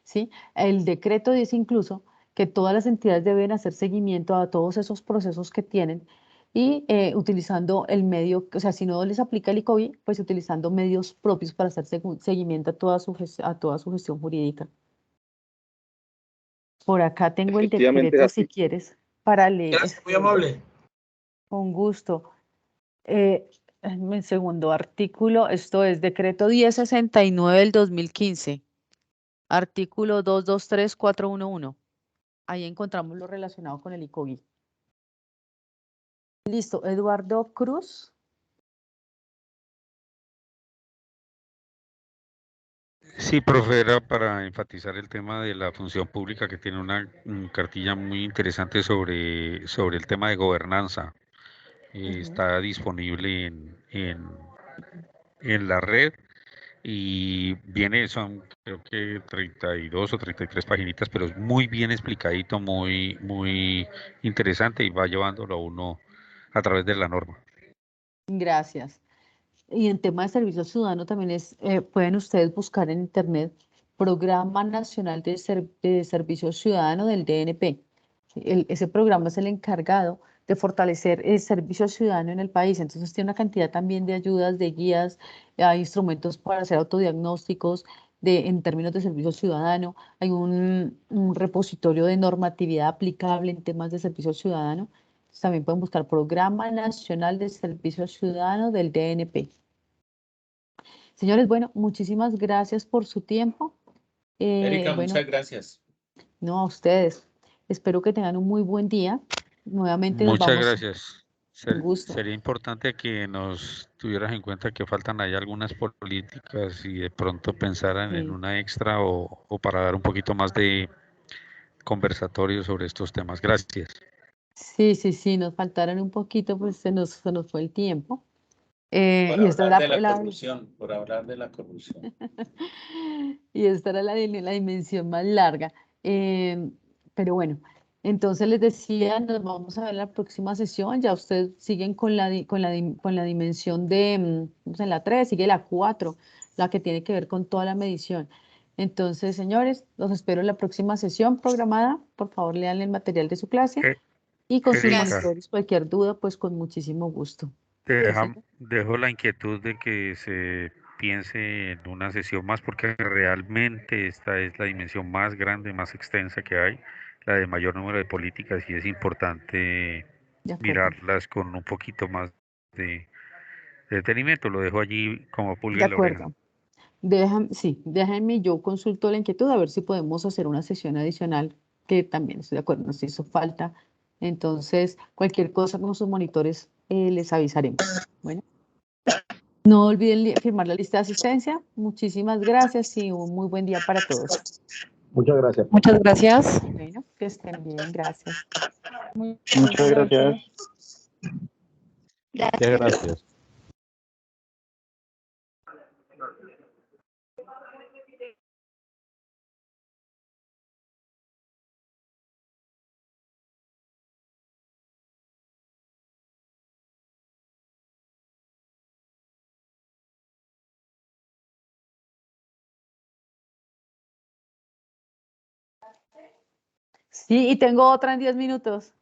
¿Sí? El decreto dice incluso que todas las entidades deben hacer seguimiento a todos esos procesos que tienen y utilizando el medio, o sea, si no les aplica el eCOWI, pues utilizando medios propios para hacer seguimiento a toda su gestión jurídica. Por acá tengo el decreto, si quieres, para leer. Gracias, muy amable. Con gusto. En segundo artículo, esto es decreto 1069 del 2015. Artículo 223411. Ahí encontramos lo relacionado con el eCOWI. Listo, Eduardo Cruz. Sí, profe, era para enfatizar el tema de la función pública, que tiene una cartilla muy interesante sobre el tema de gobernanza. Está disponible en la red y son creo que 32 o 33 paginitas, pero es muy bien explicadito, muy interesante y va llevándolo a uno a través de la norma. Gracias. Y en tema de servicio ciudadano también pueden ustedes buscar en internet Programa Nacional de Servicio Ciudadano del DNP. Ese programa es el encargado de fortalecer el servicio ciudadano en el país. Entonces tiene una cantidad también de ayudas, de guías, hay instrumentos para hacer autodiagnósticos en términos de servicio ciudadano. Hay un repositorio de normatividad aplicable en temas de servicio ciudadano. Entonces, también pueden buscar Programa Nacional de Servicio Ciudadano del DNP. Señores, bueno, muchísimas gracias por su tiempo. Erika, Bueno, muchas gracias. no, a ustedes. Espero que tengan un muy buen día. Nuevamente nos Muchas vamos. gracias. Un gusto. Sería importante que nos tuvieras en cuenta que faltan ahí algunas políticas y de pronto pensaran en Sí. una extra o para dar un poquito más de conversatorio sobre estos temas. Gracias. Sí, nos faltaron un poquito, pues se nos fue el tiempo. Por Y esta hablar era de la corrupción, por hablar de la corrupción. y esta era la dimensión más larga. Pero bueno, entonces les decía, nos vamos a ver la próxima sesión. Ya ustedes siguen con la dimensión de, vamos en la 3, sigue la 4, la que tiene que ver con toda la medición. Entonces, señores, los espero en la próxima sesión programada. Por favor, lean el material de su clase y con sus Erika, monitores, cualquier duda, pues con muchísimo gusto. Sí, señor. dejo la inquietud de que se piense en una sesión más porque realmente esta es la dimensión más grande, más extensa que hay, la de mayor número de políticas y es importante De acuerdo. mirarlas con un poquito más de detenimiento. Lo dejo allí como De pulga en la oreja. acuerdo. Déjenme, yo consulto la inquietud a ver si podemos hacer una sesión adicional, que también estoy de acuerdo, nos hizo falta. Entonces, cualquier cosa con sus monitores les avisaremos. Bueno, no olviden firmar la lista de asistencia. Muchísimas gracias y un muy buen día para todos. Muchas gracias. Muchas gracias. Bueno, que estén bien, gracias. Muchas gracias. Gracias. Gracias. Sí, y tengo otra en 10 minutos.